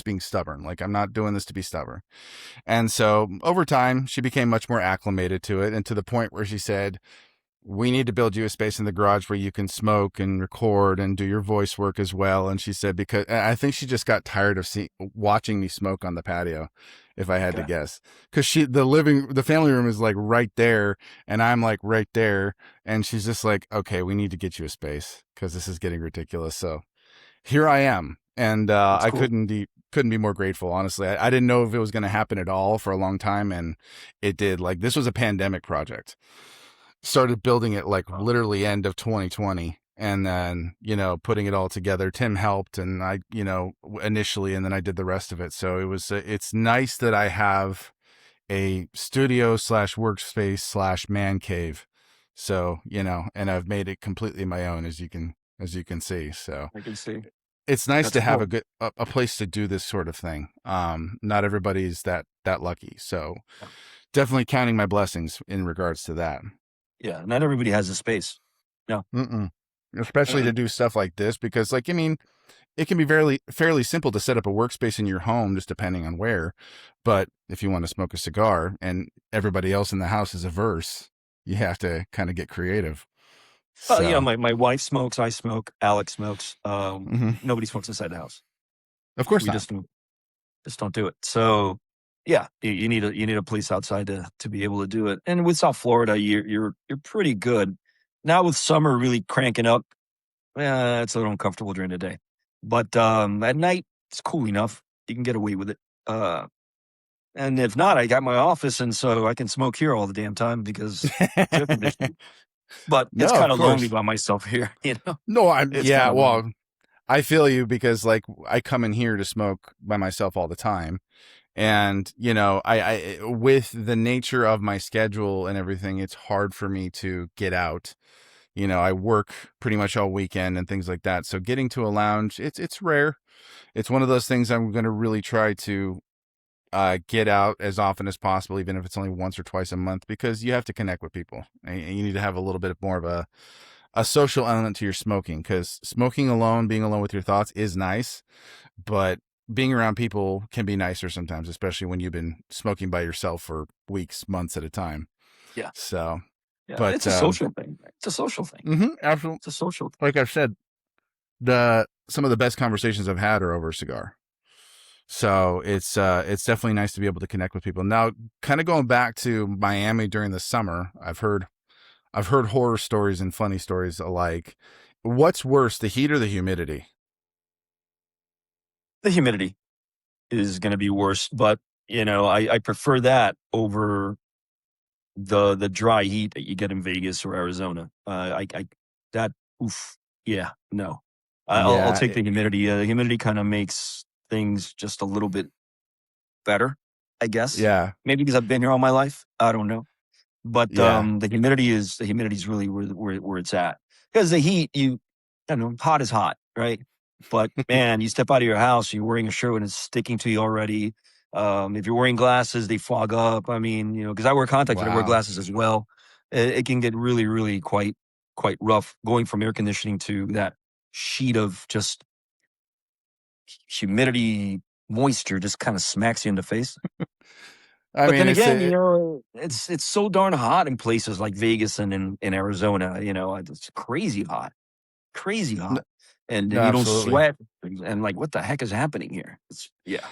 being stubborn. Like I'm not doing this to be stubborn. And so over time, she became much more acclimated to it, and to the point where she said, we need to build you a space in the garage where you can smoke and record and do your voice work as well. And she said, because I think she just got tired of watching me smoke on the patio, if I had to guess, because the family room is like right there, and I'm like right there. And she's just like, okay, we need to get you a space, because this is getting ridiculous. So here I am. And cool. I couldn't be more grateful. Honestly, I didn't know if it was going to happen at all for a long time. And it did. Like, this was a pandemic project. Started building it like literally end of 2020, and then putting it all together. Tim helped, and I initially, and then I did the rest of it. So it's nice that I have a studio / workspace / man cave. So and I've made it completely my own, as you can see. So I can see. It's nice to have a place to do this sort of thing. Not everybody's that lucky. So definitely counting my blessings in regards to that. Yeah, not everybody has the space. No. Especially to do stuff like this, because like, I mean, it can be fairly simple to set up a workspace in your home, just depending on where. But if you want to smoke a cigar and everybody else in the house is averse, you have to kind of get creative. Well, you know, So, my wife smokes, I smoke, Alex smokes. mhm. Nobody smokes inside the house. Of course We not. just don't do it. So yeah, you need a place outside to be able to do it. And with South Florida, you're pretty good. Now with summer really cranking up, it's a little uncomfortable during the day. But at night it's cool enough. You can get away with it. Uh and if not, I got my office, and so I can smoke here all the damn time because it's air conditioning. But it's No, of kind of lonely course. by myself here, you know? No, I'm It's yeah, kind of lonely. well, I feel you because like I come in here to smoke by myself all the time. And, I with the nature of my schedule and everything, it's hard for me to get out. I work pretty much all weekend and things like that. So getting to a lounge, it's rare. It's one of those things I'm going to really try to get out as often as possible, even if it's only once or twice a month, because you have to connect with people and you need to have a little bit more of a social element to your smoking, because smoking alone, being alone with your thoughts is nice, but being around people can be nicer sometimes, especially when you've been smoking by yourself for weeks, months at a time. Yeah. So, Yeah. but It's a social thing. It's a social thing. absolutely, It's a social thing. like I've said, the some of the best conversations I've had are over a cigar. So it's definitely nice to be able to connect with people. Now, kind of going back to Miami during the summer, I've heard horror stories and funny stories alike. What's worse, the heat or the humidity? The humidity is going to be worse, but I prefer that over the dry heat that you get in Vegas or Arizona. That oof, yeah, no. I'll Yeah, take the humidity. The humidity kind of makes things just a little bit better, I guess. yeah, Maybe because I've been here all my life. I don't know. But yeah, the humidity is really where it's at. Because the heat, I don't know, hot is hot, right? But man, you step out of your house, you're wearing a shirt and it's sticking to you already. If you're wearing glasses, they fog up. I mean, because I wear contacts, but I wear wow, glasses as well. It can get really, really quite rough going from air conditioning to that sheet of just humidity, moisture, just kind of smacks you in the face. I But mean, then it's again, it's so darn hot in places like Vegas and in Arizona. It's crazy hot, and no, you don't absolutely. sweat, and like, what the heck is happening here? It's yeah,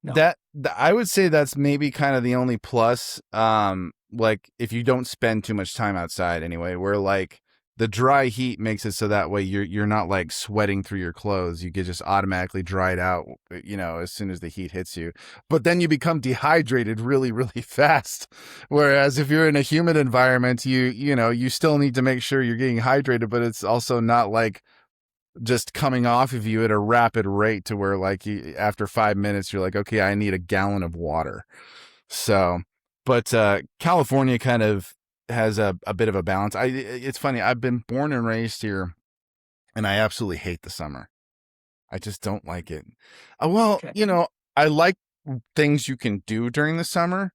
no, I would say that's maybe kind of the only plus. Like if you don't spend too much time outside anyway, where like the dry heat makes it so that way you're not like sweating through your clothes. You get just automatically dried out, as soon as the heat hits you. But then you become dehydrated really, really fast. Whereas if you're in a humid environment, you still need to make sure you're getting hydrated, but it's also not like just coming off of you at a rapid rate to where like after 5 minutes you're like, okay, I need a gallon of water. So, but California kind of has a bit of a balance. It's funny, I've been born and raised here and I absolutely hate the summer. I just don't like it. Well, okay, I like things you can do during the summer.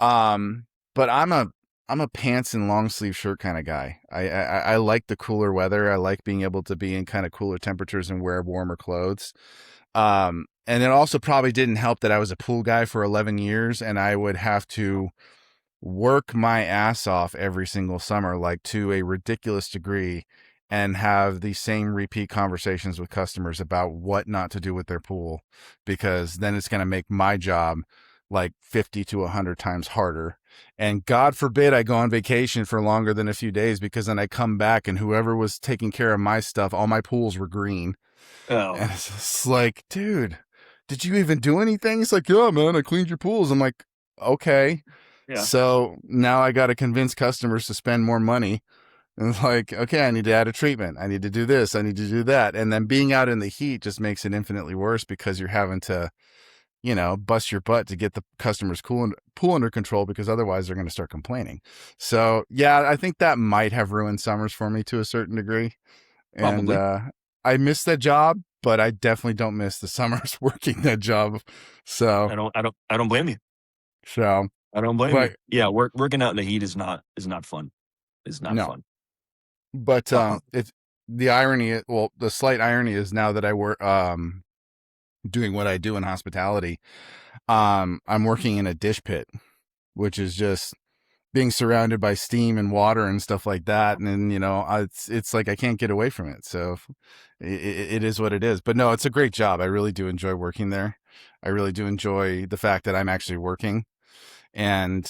um, but I'm a pants and long sleeve shirt kind of guy. I like the cooler weather. I like being able to be in kind of cooler temperatures and wear warmer clothes. And it also probably didn't help that I was a pool guy for 11 years and I would have to work my ass off every single summer, like to a ridiculous degree, and have the same repeat conversations with customers about what not to do with their pool, because then it's going to make my job like 50 to 100 times harder. And God forbid I go on vacation for longer than a few days, because then I come back and whoever was taking care of my stuff, all my pools were green. oh And it's just like, dude, did you even do anything? It's like, yeah, man, I cleaned your pools. I'm like, okay. yeah, So now I got to convince customers to spend more money. And it's like, okay, I need to add a treatment. I need to do this. I need to do that. And then being out in the heat just makes it infinitely worse, because you're having to, bust your butt to get the customers pool under control, because otherwise they're going to start complaining. So yeah, I think that might have ruined summers for me to a certain degree. And probably. I miss that job, but I definitely don't miss the summers working that job. So, I don't blame you. so, I don't blame you. but Yeah, working out in the heat is not fun. It's not no, fun. but it's the irony. Well, the slight irony is now that I work, doing what I do in hospitality, I'm working in a dish pit, which is just being surrounded by steam and water and stuff like that. And then, it's like I can't get away from it. So it is what it is. But no, it's a great job. I really do enjoy working there. I really do enjoy the fact that I'm actually working. And,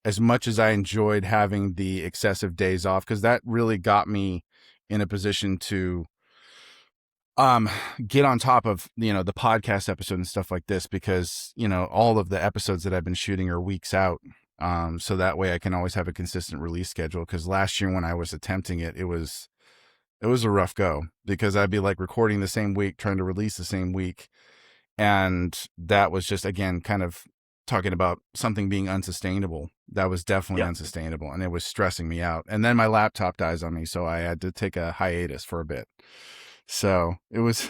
as much as I enjoyed having the excessive days off, because that really got me in a position to get on top of the podcast episode and stuff like this, because all of the episodes that I've been shooting are weeks out, so that way I can always have a consistent release schedule. Because last year when I was attempting it was a rough go, because I'd be like recording the same week, trying to release the same week, and that was just, again, kind of talking about something being unsustainable. That was definitely unsustainable, and it was stressing me out. And then my laptop dies on me, so I had to take a hiatus for a bit. So it was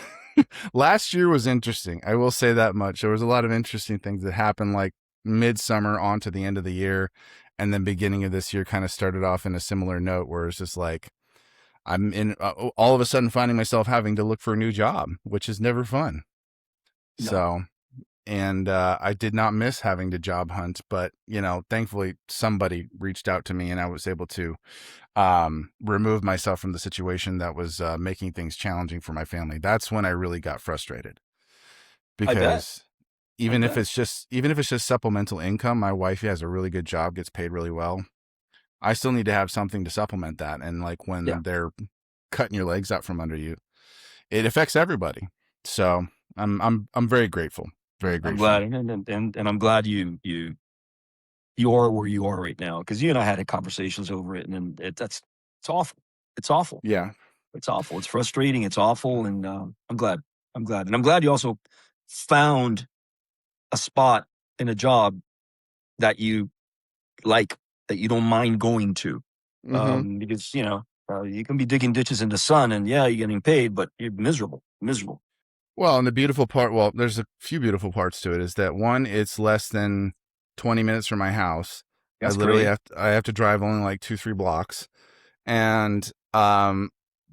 last year was interesting. I will say that much. There was a lot of interesting things that happened, like midsummer on to the end of the year. And then beginning of this year kind of started off in a similar note, where it's just like, I'm in all of a sudden finding myself having to look for a new job, which is never fun. No. So, and I did not miss having to job hunt, but thankfully somebody reached out to me and I was able to remove myself from the situation that was making things challenging for my family. That's when I really got frustrated, because even if it's just supplemental income, my wife has a really good job, gets paid really well. I still need to have something to supplement that. And like when they're cutting your legs out from under you, it affects everybody. So I'm very grateful. Very grateful. I'm glad, and I'm glad you are where you are right now, because you and I had conversations over it, and it's awful. It's awful. Yeah, it's awful. It's frustrating. It's awful, and I'm glad, and I'm glad you also found a spot in a job that you like, that you don't mind going to, because you can be digging ditches in the sun, and you're getting paid, but you're miserable. Well, and the beautiful part, there's a few beautiful parts to it, is that one, it's less than 20 minutes from my house. That's I literally great. I have to drive only like 2-3 blocks, and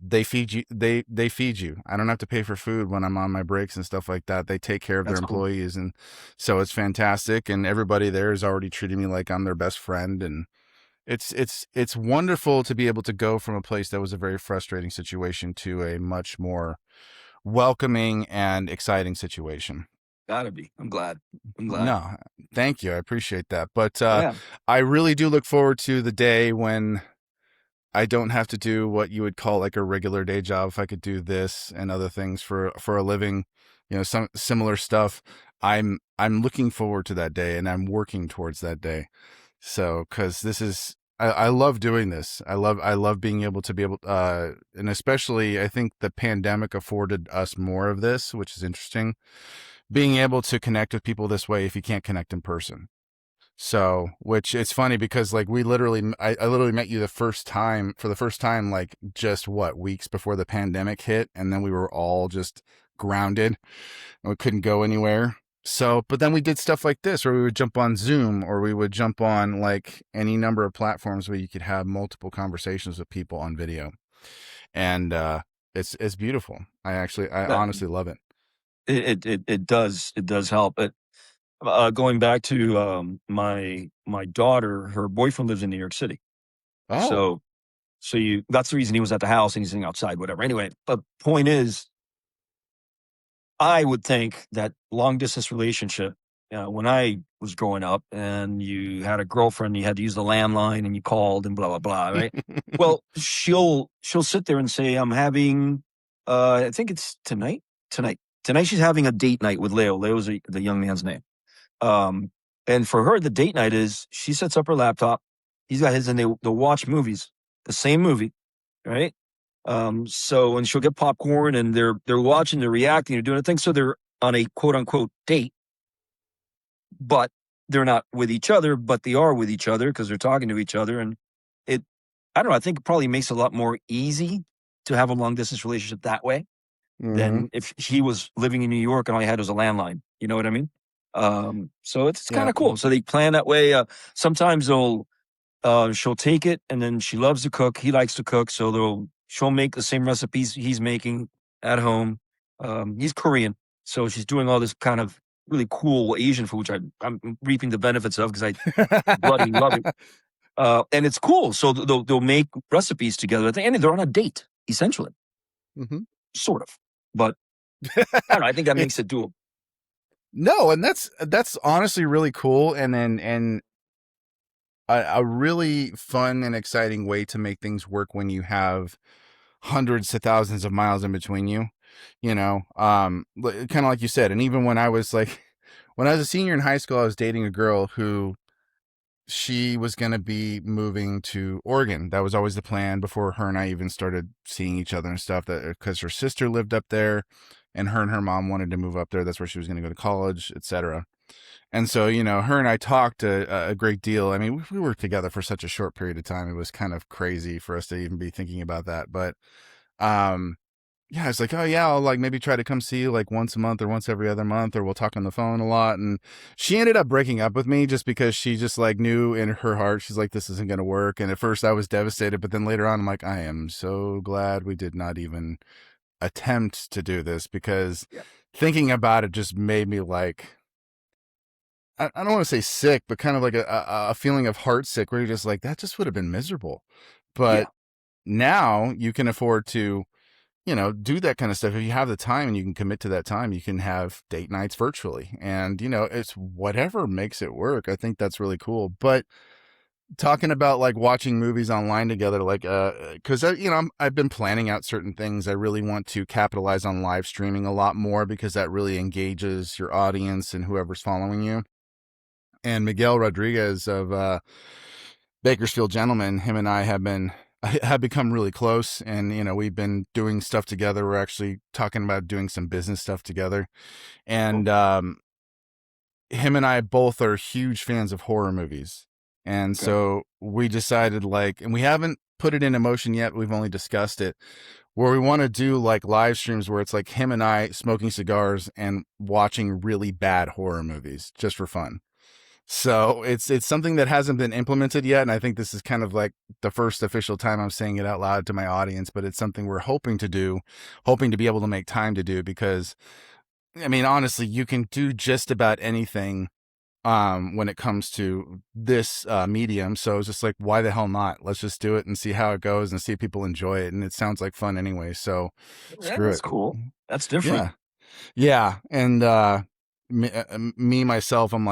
they feed you. They feed you. I don't have to pay for food when I'm on my breaks and stuff like that. They take care of their employees, and so it's fantastic. And everybody there is already treating me like I'm their best friend, and it's wonderful to be able to go from a place that was a very frustrating situation to a much more welcoming and exciting situation. Gotta be. I'm glad. No, thank you. I appreciate that. But I really do look forward to the day when I don't have to do what you would call like a regular day job. If I could do this and other things for a living, some similar stuff, I'm looking forward to that day, and I'm working towards that day. So, because this is, I love doing this. I love being able to be able, and especially I think the pandemic afforded us more of this, which is interesting. Being able to connect with people this way if you can't connect in person. So, which it's funny because like I literally met you for the first time, like just weeks before the pandemic hit. And then we were all just grounded and we couldn't go anywhere. So, but then we did stuff like this, or we would jump on Zoom, or we would jump on like any number of platforms where you could have multiple conversations with people on video. And it's beautiful. I honestly love it. It does help. But going back to my daughter, her boyfriend lives in New York City. Oh, so that's the reason he was at the house and he's sitting outside, whatever. Anyway, but point is, I would think that long distance relationship, when I was growing up and you had a girlfriend, you had to use the landline and you called and blah, blah, blah, right? Well, she'll sit there and say, I'm having, I think it's tonight she's having a date night with Leo. Leo's the young man's name. And for her, the date night is she sets up her laptop. He's got his, and they'll watch movies, the same movie, right? And she'll get popcorn and they're watching, they're reacting, they're doing a thing. So they're on a quote unquote date, but they're not with each other, but they are with each other because they're talking to each other. And I don't know, I think it probably makes it a lot more easy to have a long distance relationship that way than if he was living in New York and all he had was a landline. You know what I mean? So it's kind of cool. So they plan that way. Sometimes she'll take it, and then she loves to cook. He likes to cook. So she'll make the same recipes he's making at home. He's Korean. So she's doing all this kind of really cool Asian food, which I'm reaping the benefits of because I bloody love it. And it's cool. So they'll make recipes together, and they're on a date essentially, sort of. But I don't know. I think that makes it doable. No, and that's honestly really cool, and a really fun and exciting way to make things work when you have hundreds to thousands of miles in between you, kind of like you said. And even when I was a senior in high school, I was dating a girl who she was going to be moving to Oregon. That was always the plan before her and I even started seeing each other and stuff, that because her sister lived up there and her mom wanted to move up there. That's where she was going to go to college, etc. And so, her and I talked a great deal. I mean, we were together for such a short period of time. It was kind of crazy for us to even be thinking about that. But, yeah, it's like, oh yeah, I'll maybe try to come see you once a month or once every other month, or we'll talk on the phone a lot. And she ended up breaking up with me just because she just knew in her heart, she's like, this isn't going to work. And at first I was devastated, but then later on, I'm like, I am so glad we did not even attempt to do this, because thinking about it just made me I don't want to say sick, but kind of a feeling of heart sick, where you're just like, that just would have been miserable. But now you can afford to, do that kind of stuff. If you have the time and you can commit to that time, you can have date nights virtually, and, it's whatever makes it work. I think that's really cool. But talking about watching movies online together, because I've been planning out certain things. I really want to capitalize on live streaming a lot more, because that really engages your audience and whoever's following you. And Miguel Rodriguez of Bakersfield Gentlemen, him and I have become really close, and we've been doing stuff together. We're actually talking about doing some business stuff together, and him and I both are huge fans of horror movies, and so we decided and we haven't put it into motion yet. We've only discussed it, where we want to do live streams where it's him and I smoking cigars and watching really bad horror movies just for fun. So it's something that hasn't been implemented yet, and I think this is kind of the first official time I'm saying it out loud to my audience, but it's something we're hoping to be able to make time to do, because, I mean, honestly, you can do just about anything when it comes to this medium. So it's just why the hell not? Let's just do it and see how it goes and see if people enjoy it, and it sounds like fun anyway, so screw it. That's cool. That's different. Yeah. And me myself, I'm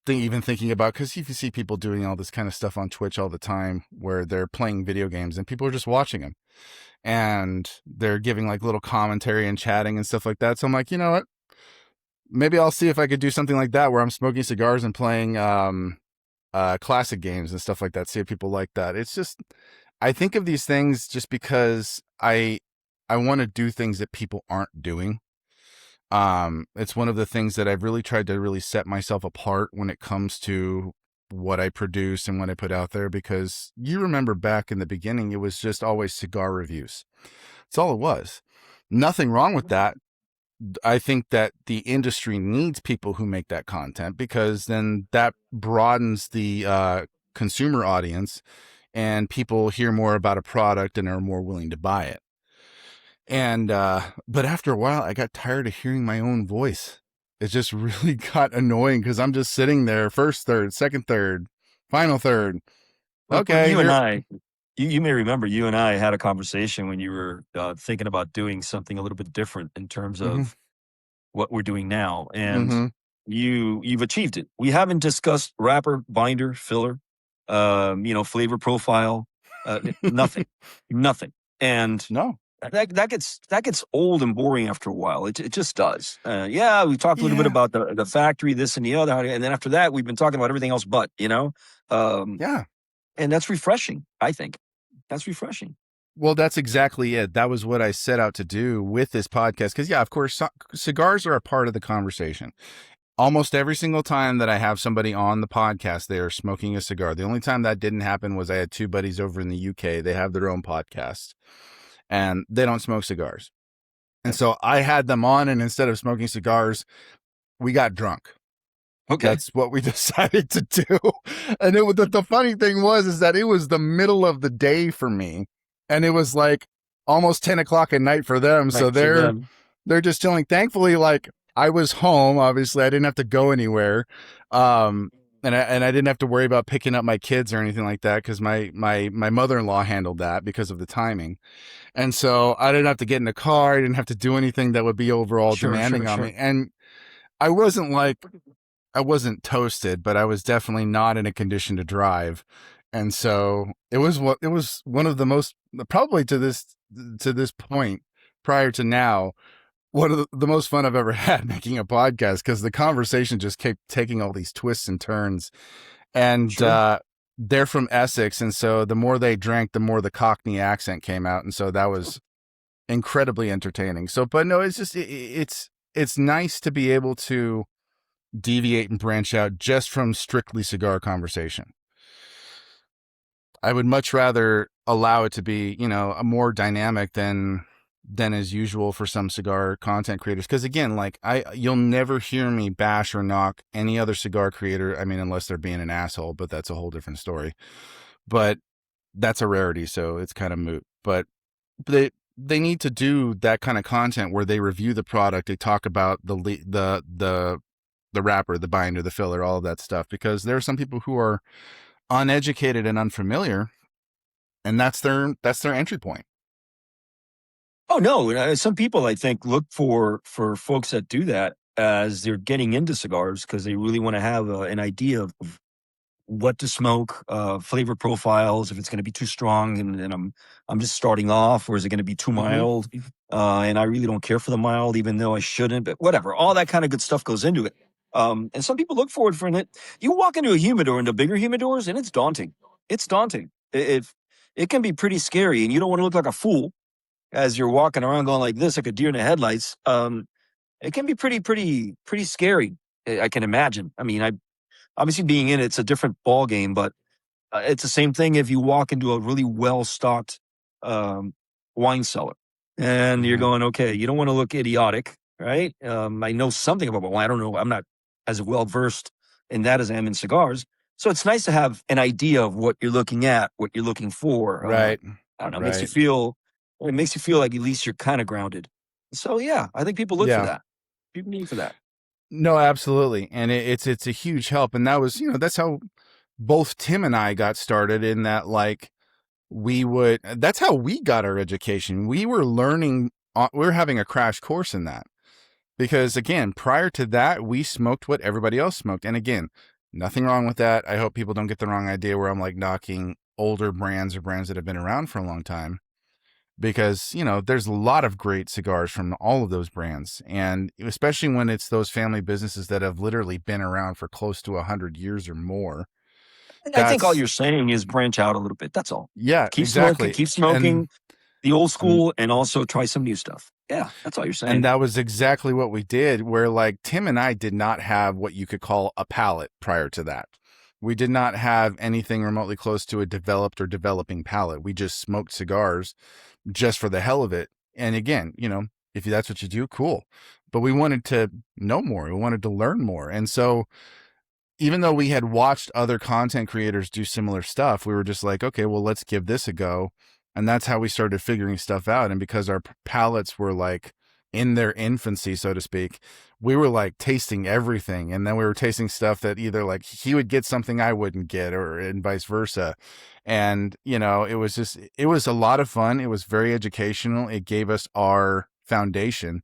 even thinking about, because you can see people doing all this kind of stuff on Twitch all the time, where they're playing video games and people are just watching them, and they're giving little commentary and chatting and stuff like that. So I'm like, you know what? Maybe I'll see if I could do something like that, where I'm smoking cigars and playing classic games and stuff like that. See if people like that. It's just, I think of these things just because I want to do things that people aren't doing. It's one of the things that I've really tried to really set myself apart when it comes to what I produce and what I put out there, because you remember back in the beginning, it was just always cigar reviews. That's all it was. Nothing wrong with that. I think that the industry needs people who make that content, because then that broadens the consumer audience, and people hear more about a product and are more willing to buy it. And, but after a while, I got tired of hearing my own voice. It just really got annoying, because I'm just sitting there, first third, second third, final third. Okay. You and I, you may remember, you and I had a conversation when you were thinking about doing something a little bit different in terms of what we're doing now. And you've achieved it. We haven't discussed wrapper, binder, filler, flavor profile, nothing. And no. That gets old and boring after a while. It just does. We talked a little bit about the factory, this and the other, and then after that, we've been talking about everything else. But and that's refreshing. I think that's refreshing. Well, that's exactly it. That was what I set out to do with this podcast. Because of course, cigars are a part of the conversation. Almost every single time that I have somebody on the podcast, they are smoking a cigar. The only time that didn't happen was I had two buddies over in the UK. They have their own podcast, and they don't smoke cigars. And so I had them on, and instead of smoking cigars, we got drunk. Okay. That's what we decided to do. And the funny thing is that it was the middle of the day for me, and it was almost 10 o'clock at night for them. So they're just chilling. Thankfully, I was home. Obviously, I didn't have to go anywhere, and I didn't have to worry about picking up my kids or anything like that because my mother-in-law handled that because of the timing. And so I didn't have to get in the car. I didn't have to do anything that would be overall Sure, sure, demanding on sure. me. And I wasn't like, I wasn't toasted, but I was definitely not in a condition to drive. And so it was one of the most, probably to this point prior to now, one of the most fun I've ever had making a podcast, because the conversation just kept taking all these twists and turns. And Sure. they're from Essex, and so the more they drank, the more the Cockney accent came out, and so that was incredibly entertaining. So, but no, it's just it's nice to be able to deviate and branch out just from strictly cigar conversation. I would much rather allow it to be, a more dynamic than is usual for some cigar content creators. Because again, like you'll never hear me bash or knock any other cigar creator. I mean, unless they're being an asshole, but that's a whole different story. But that's a rarity, so it's kind of moot. But they need to do that kind of content where they review the product, they talk about the wrapper, the binder, the filler, all of that stuff, because there are some people who are uneducated and unfamiliar, and that's their entry point. Oh no, some people I think look for folks that do that as they're getting into cigars because they really want to have an idea of what to smoke, flavor profiles, if it's going to be too strong and I'm just starting off, or is it going to be too mild? And I really don't care for the mild, even though I shouldn't. But whatever, all that kind of good stuff goes into it. And some people look forward for it. You walk into a humidor, into bigger humidors, and it's daunting. It's daunting. It can be pretty scary, and you don't want to look like a fool as you're walking around going like this, like a deer in the headlights. It can be pretty scary. I can imagine. I mean, I obviously being in it's a different ball game, but it's the same thing if you walk into a really well stocked wine cellar and you're going, okay, you don't want to look idiotic, right? I know something about wine. I don't know. I'm not as well versed in that as I am in cigars. So it's nice to have an idea of what you're looking at, what you're looking for. Right. I don't know. Right. It makes you feel like at least you're kind of grounded. So yeah, I think people look for Yeah. that. People need for that. No, absolutely. And it's a huge help. And that was, that's how both Tim and I got started, in that, like, that's how we got our education. We were learning, we were having a crash course in that, because again, prior to that, we smoked what everybody else smoked. And again, nothing wrong with that. I hope people don't get the wrong idea where I'm like knocking older brands or brands that have been around for a long time, because there's a lot of great cigars from all of those brands, and especially when it's those family businesses that have literally been around for close to 100 years or more. I think all That's you're saying is branch out a little bit. That's all. Yeah, exactly. Keep and smoking the old and school, and also try some new stuff. Yeah, that's all you're and saying. that was exactly what we did, where like Tim and I did not have what you could call a palate prior to that. We did not have anything remotely close to a developed or developing palate. We just smoked cigars just for the hell of it. And again, if that's what you do, cool. But we wanted to know more. We wanted to learn more. And so even though we had watched other content creators do similar stuff, we were just like, okay, well, let's give this a go. And that's how we started figuring stuff out. And because our palates were like in their infancy, so to speak, we were like tasting everything. And then we were tasting stuff that either like he would get something I wouldn't get, or and vice versa. And, it was a lot of fun. It was very educational. It gave us our foundation.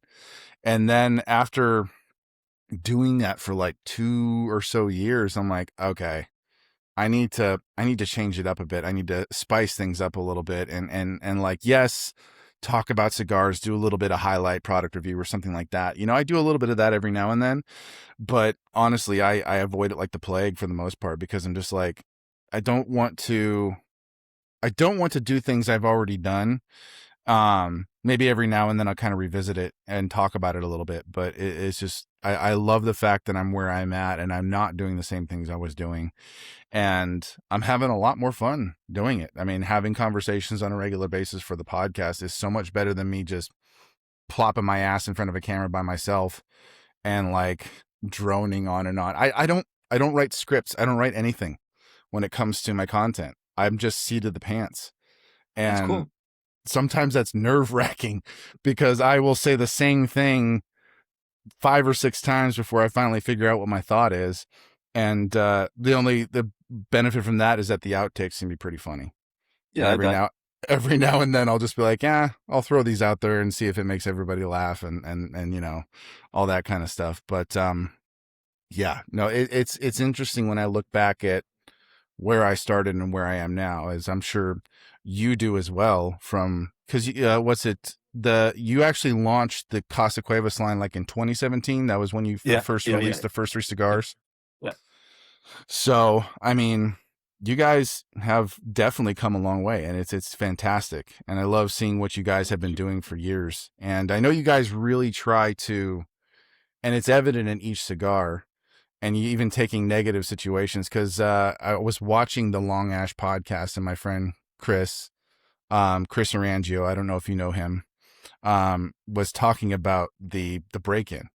And then after doing that for like 2 or so years, I'm like, okay, I need to change it up a bit. I need to spice things up a little bit, and like, yes, talk about cigars, do a little bit of highlight product review or something like that. I do a little bit of that every now and then, but honestly, I avoid it like the plague for the most part, because I'm just like, I don't want to do things I've already done. Maybe every now and then I'll kind of revisit it and talk about it a little bit, but it's just, I love the fact that I'm where I'm at and I'm not doing the same things I was doing, and I'm having a lot more fun doing it. I mean, having conversations on a regular basis for the podcast is so much better than me just plopping my ass in front of a camera by myself and like droning on and on. I don't write scripts. I don't write anything when it comes to my content. I'm just seat of the pants. That's And cool. sometimes that's nerve wracking, because I will say the same thing 5 or 6 times before I finally figure out what my thought is. And the benefit from that is that the outtakes can be pretty funny. And Yeah, I bet. every now and then I'll just be like, yeah, I'll throw these out there and see if it makes everybody laugh and all that kind of stuff. But yeah, no, it's interesting when I look back at where I started and where I am now, as I'm sure you do as well. From because what's it? You actually launched the Casa Cuevas line like in 2017. That was when you Yeah, first yeah, released yeah, the first 3 yeah, cigars. yeah. So I mean, you guys have definitely come a long way, and it's fantastic. And I love seeing what you guys have been doing for years. And I know you guys really try to, and it's evident in each cigar and you even taking negative situations. Because I was watching the Long Ash podcast, and my friend Chris Arangio, I don't know if you know him, was talking about the break-in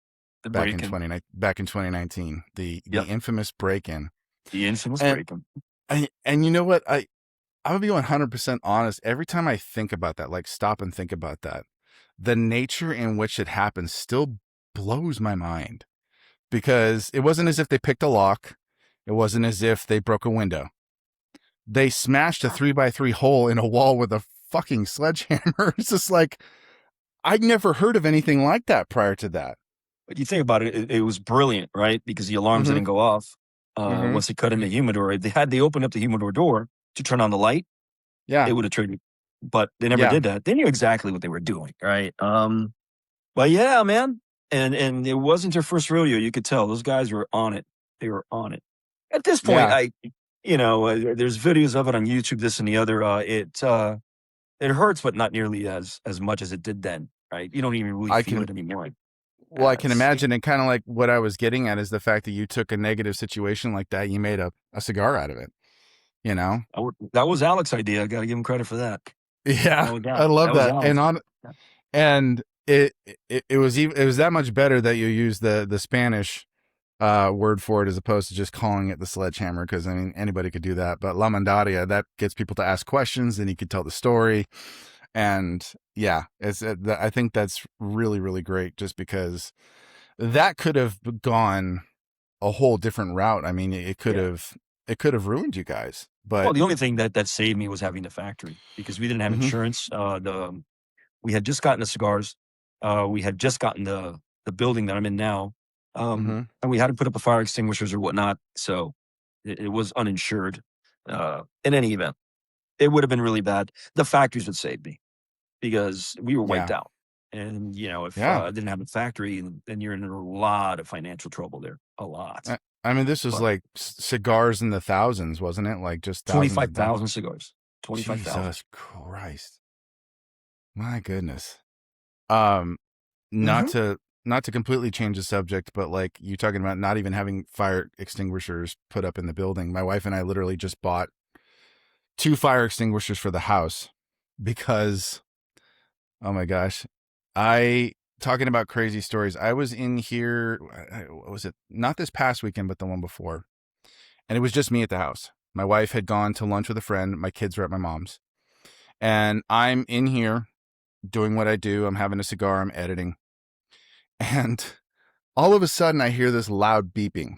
The back in break-in. back in 2019, the Yep. infamous break-in. The infamous And break-in. and you know what, I'm gonna be 100% honest. Every time I think about that, like stop and think about that, the nature in which it happened still blows my mind, because it wasn't as if they picked a lock. It wasn't as if they broke a window. They smashed a 3x3 hole in a wall with a fucking sledgehammer. It's just like, I'd never heard of anything like that prior to that. But you think about it, it was brilliant, right? Because the alarms Mm-hmm. didn't go off Mm-hmm. once they cut in the humidor. If they opened up the humidor door to turn on the light, Yeah. it would have triggered. But they never Yeah. did that. They knew exactly what they were doing, right? But yeah, man. And it wasn't their first rodeo. You could tell those guys were on it. They were on it. At this point, Yeah. there's videos of it on YouTube, this and the other. It hurts, but not nearly as much as it did then, right? You don't even really I feel can, it anymore. well, I can It's imagine. And kind of like what I was getting at is the fact that you took a negative situation like that, you made a cigar out of it, you know? that was Alex's idea. I got to give him credit for that. Yeah. That was I love that was that. Alex. And it was even, it was that much better that you used the Spanish word for it as opposed to just calling it the sledgehammer, because I mean anybody could do that. But La Mandaria, that gets people to ask questions, and he could tell the story. And yeah, I think that's really, really great, just because that could have gone a whole different route. I mean, Yeah. it could have ruined you guys. Well, But the only thing that saved me was having the factory because we didn't have mm-hmm, insurance. We had just gotten the cigars. We had just gotten the building that I'm in now, mm-hmm, and we had to put up the fire extinguishers or whatnot. So it was uninsured. In any event, it would have been really bad. The factories would save me because we were wiped yeah, out. And if yeah. I didn't have a factory, then you're in a lot of financial trouble there. A lot. I mean, this was But like cigars in the thousands, wasn't it? Like just thousands of dollars. 25,000 cigars. 25,000. Jesus Christ. My goodness. Um, not Mm-hmm. to not to completely change the subject, but like you talking about not even having fire extinguishers put up in the building. My wife and I literally just bought 2 fire extinguishers for the house because, oh my gosh, I talking about crazy stories. I was in here. What was it? Not this past weekend, but the one before, and it was just me at the house. My wife had gone to lunch with a friend. My kids were at my mom's, and I'm in here doing what I do. I'm having a cigar. I'm editing. And all of a sudden, I hear this loud beeping.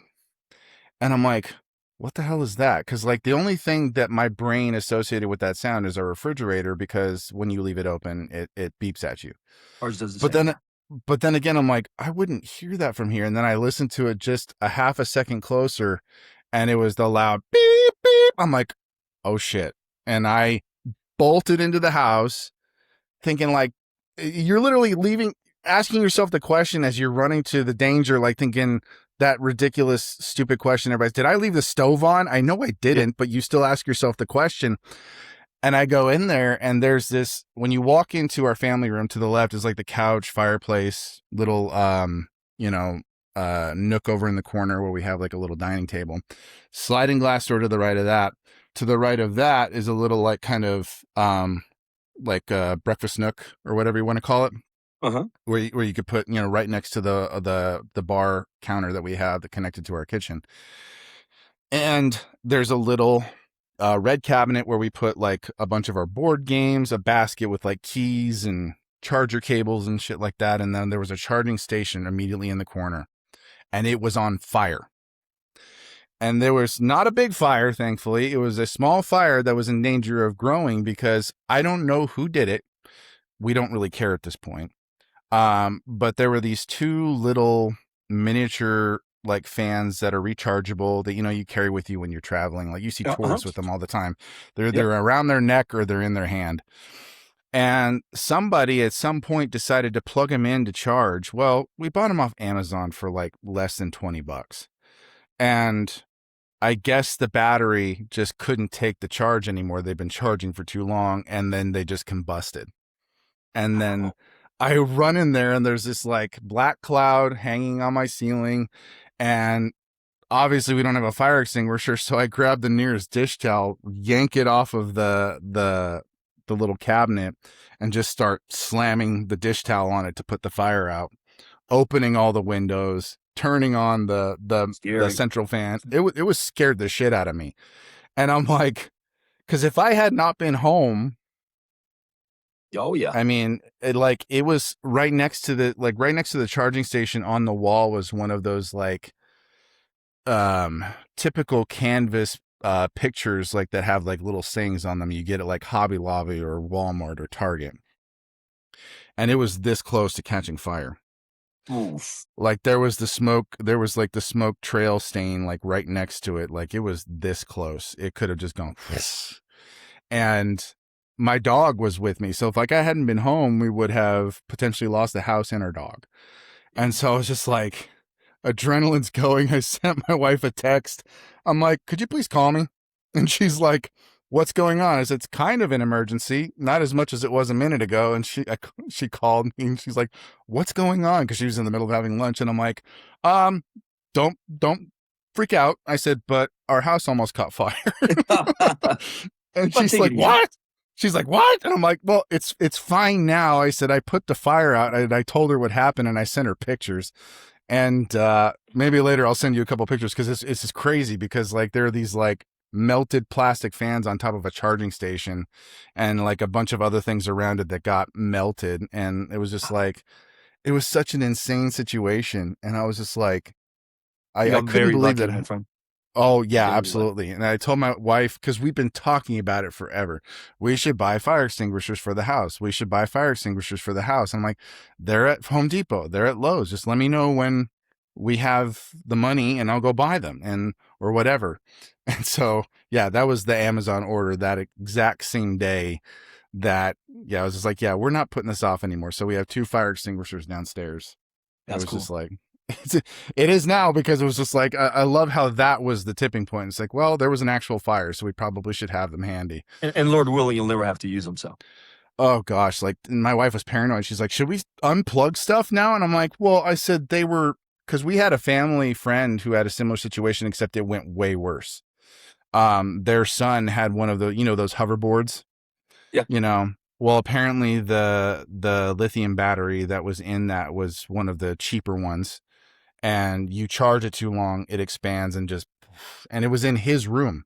And I'm like, what the hell is that? Because, like, the only thing that my brain associated with that sound is a refrigerator, because when you leave it open, it beeps at you. Ours does the But same. then, but then again, I'm like, I wouldn't hear that from here. And then I listened to it just a half a second closer, and it was the loud beep, beep. I'm like, oh shit. And I bolted into the house thinking, like, you're literally asking yourself the question as you're running to the danger, like thinking that ridiculous, stupid question. Everybody's, did I leave the stove on? I know I Yeah. didn't, but you still ask yourself the question. And I go in there, and there's this, when you walk into our family room, to the left is like the couch, fireplace, little, nook over in the corner where we have like a little dining table. Sliding glass door to the right of that. To the right of that is a little, like, kind of, like a breakfast nook or whatever you want to call it, Uh-huh. where you could put, right next to the bar counter that we have that connected to our kitchen. And there's a little red cabinet where we put like a bunch of our board games, a basket with like keys and charger cables and shit like that. And then there was a charging station immediately in the corner, and it was on fire. And there was not a big fire, thankfully. It was a small fire that was in danger of growing, because I don't know who did it. We don't really care at this point. But there were these two little miniature like fans that are rechargeable that, you carry with you when you're traveling. Like, you see tourists with them all the time. They're around their neck or they're in their hand. And somebody at some point decided to plug them in to charge. Well, we bought them off Amazon for like less than $20. And I guess the battery just couldn't take the charge anymore. They've been charging for too long, and then they just combusted. And then I run in there, and there's this like black cloud hanging on my ceiling, and obviously we don't have a fire extinguisher, so I grab the nearest dish towel, yank it off of the little cabinet, and just start slamming the dish towel on it to put the fire out, opening all the windows, turning on the central fan. It was scared the shit out of me. And I'm like, because if I had not been home, oh yeah, I mean, it was right next to the charging station. On the wall was one of those like typical canvas pictures like that have like little sayings on them. You get it like Hobby Lobby or Walmart or Target. And it was this close to catching fire. Oof. Like there was the smoke trail stain like right next to it. Like it was this close. It could have just gone. And my dog was with me. So if like I hadn't been home, we would have potentially lost the house and our dog. And so I was just like, adrenaline's going. I sent my wife a text. I'm like, could you please call me? And she's like, what's going on? I said, it's kind of an emergency, not as much as it was a minute ago. And she called me and she's like, what's going on? Because she was in the middle of having lunch. And I'm like, don't freak out. I said, but our house almost caught fire. And she's like, what? She's like, what? And I'm like, well, it's fine now. I said, I put the fire out. I told her what happened, and I sent her pictures. And maybe later I'll send you a couple pictures, because it's just crazy, because like there are these like melted plastic fans on top of a charging station, and like a bunch of other things around it that got melted. And it was just like, it was such an insane situation. And I was just like, I couldn't believe that. Oh yeah, absolutely. And I told my wife, because we've been talking about it forever, we should buy fire extinguishers for the house. We should buy fire extinguishers for the house. I'm like, they're at Home Depot, they're at Lowe's. Just let me know when we have the money and I'll go buy them, or whatever. And so, yeah, that was the Amazon order that exact same day that, I was just like, yeah, we're not putting this off anymore. So we have 2 fire extinguishers downstairs. That's cool. Just like, it is now, because it was just like, I love how that was the tipping point. It's like, well, there was an actual fire, so we probably should have them handy. And Lord willing, you'll never have to use them. So, oh gosh, like my wife was paranoid. She's like, should we unplug stuff now? And I'm like, well, I said because we had a family friend who had a similar situation, except it went way worse. Their son had one of the, those hoverboards. Yeah. Well, apparently the lithium battery that was in that was one of the cheaper ones. And you charge it too long, it expands and it was in his room.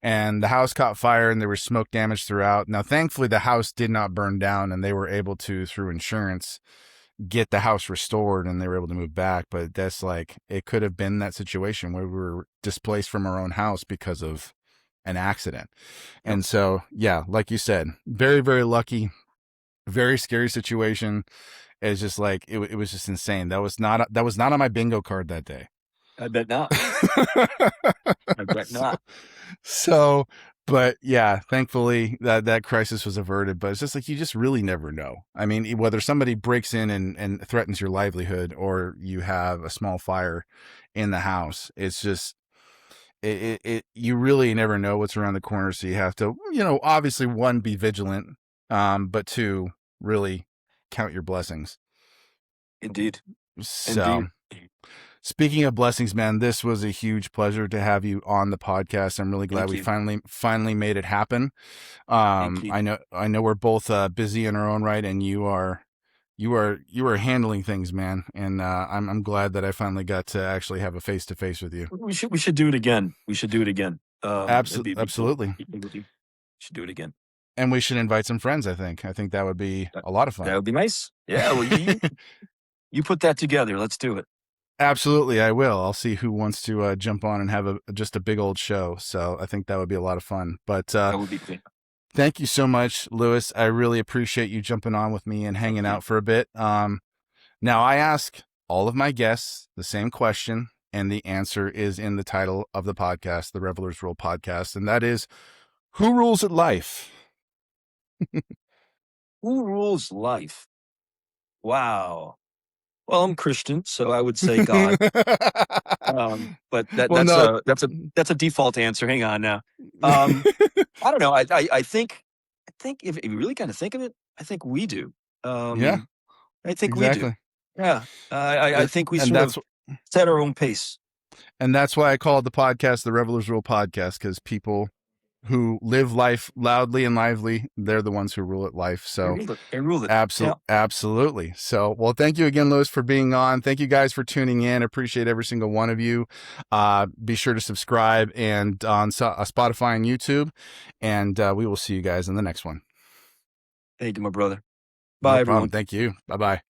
And the house caught fire, and there was smoke damage throughout. Now, thankfully, the house did not burn down, and they were able to, through insurance, get the house restored, and they were able to move back. But that's like, it could have been that situation where we were displaced from our own house because of an accident. Yep. And so, yeah, like you said, very, very lucky, very scary situation. It's just like, it was just insane. That was not on my bingo card that day. I bet not. I bet not. So, but yeah, thankfully that crisis was averted. But it's just like, you just really never know. I mean, whether somebody breaks in and threatens your livelihood, or you have a small fire in the house, it's just, you really never know what's around the corner. So you have to, obviously, 1, be vigilant, but 2, really count your blessings. Indeed. So, speaking of blessings, man, this was a huge pleasure to have you on the podcast. I'm really glad we finally made it happen. I know we're both busy in our own right, and you are handling things, man. And I'm glad that I finally got to actually have a face-to-face with you. We should do it again. Absolutely. We should do it again. And we should invite some friends. I think that would be a lot of fun. That would be nice. Yeah, well, you put that together. Let's do it. Absolutely, I will. I'll see who wants to jump on and have just a big old show. So I think that would be a lot of fun. But that would be cool. Thank you so much, Lewis. I really appreciate you jumping on with me and hanging out for a bit. Now, I ask all of my guests the same question, and the answer is in the title of the podcast, the Revelers Rule podcast, and that is, who rules at life? Who rules life? Wow. Well, I'm Christian, so I would say God. But that's a default answer. Hang on now. I don't know. I think if you really kind of think of it, I think we do. Yeah, I think we do. Yeah, I think we sort of set our own pace. And that's why I called the podcast the Revelers Rule podcast, because people who live life loudly and lively, they're the ones who rule it life. So they rule it. Absolutely. So, well, thank you again, Lewis, for being on. Thank you guys for tuning in. Appreciate every single one of you. Be sure to subscribe and on Spotify and YouTube, and we will see you guys in the next one. Thank you, my brother. Bye, everyone. Thank you. Bye-bye.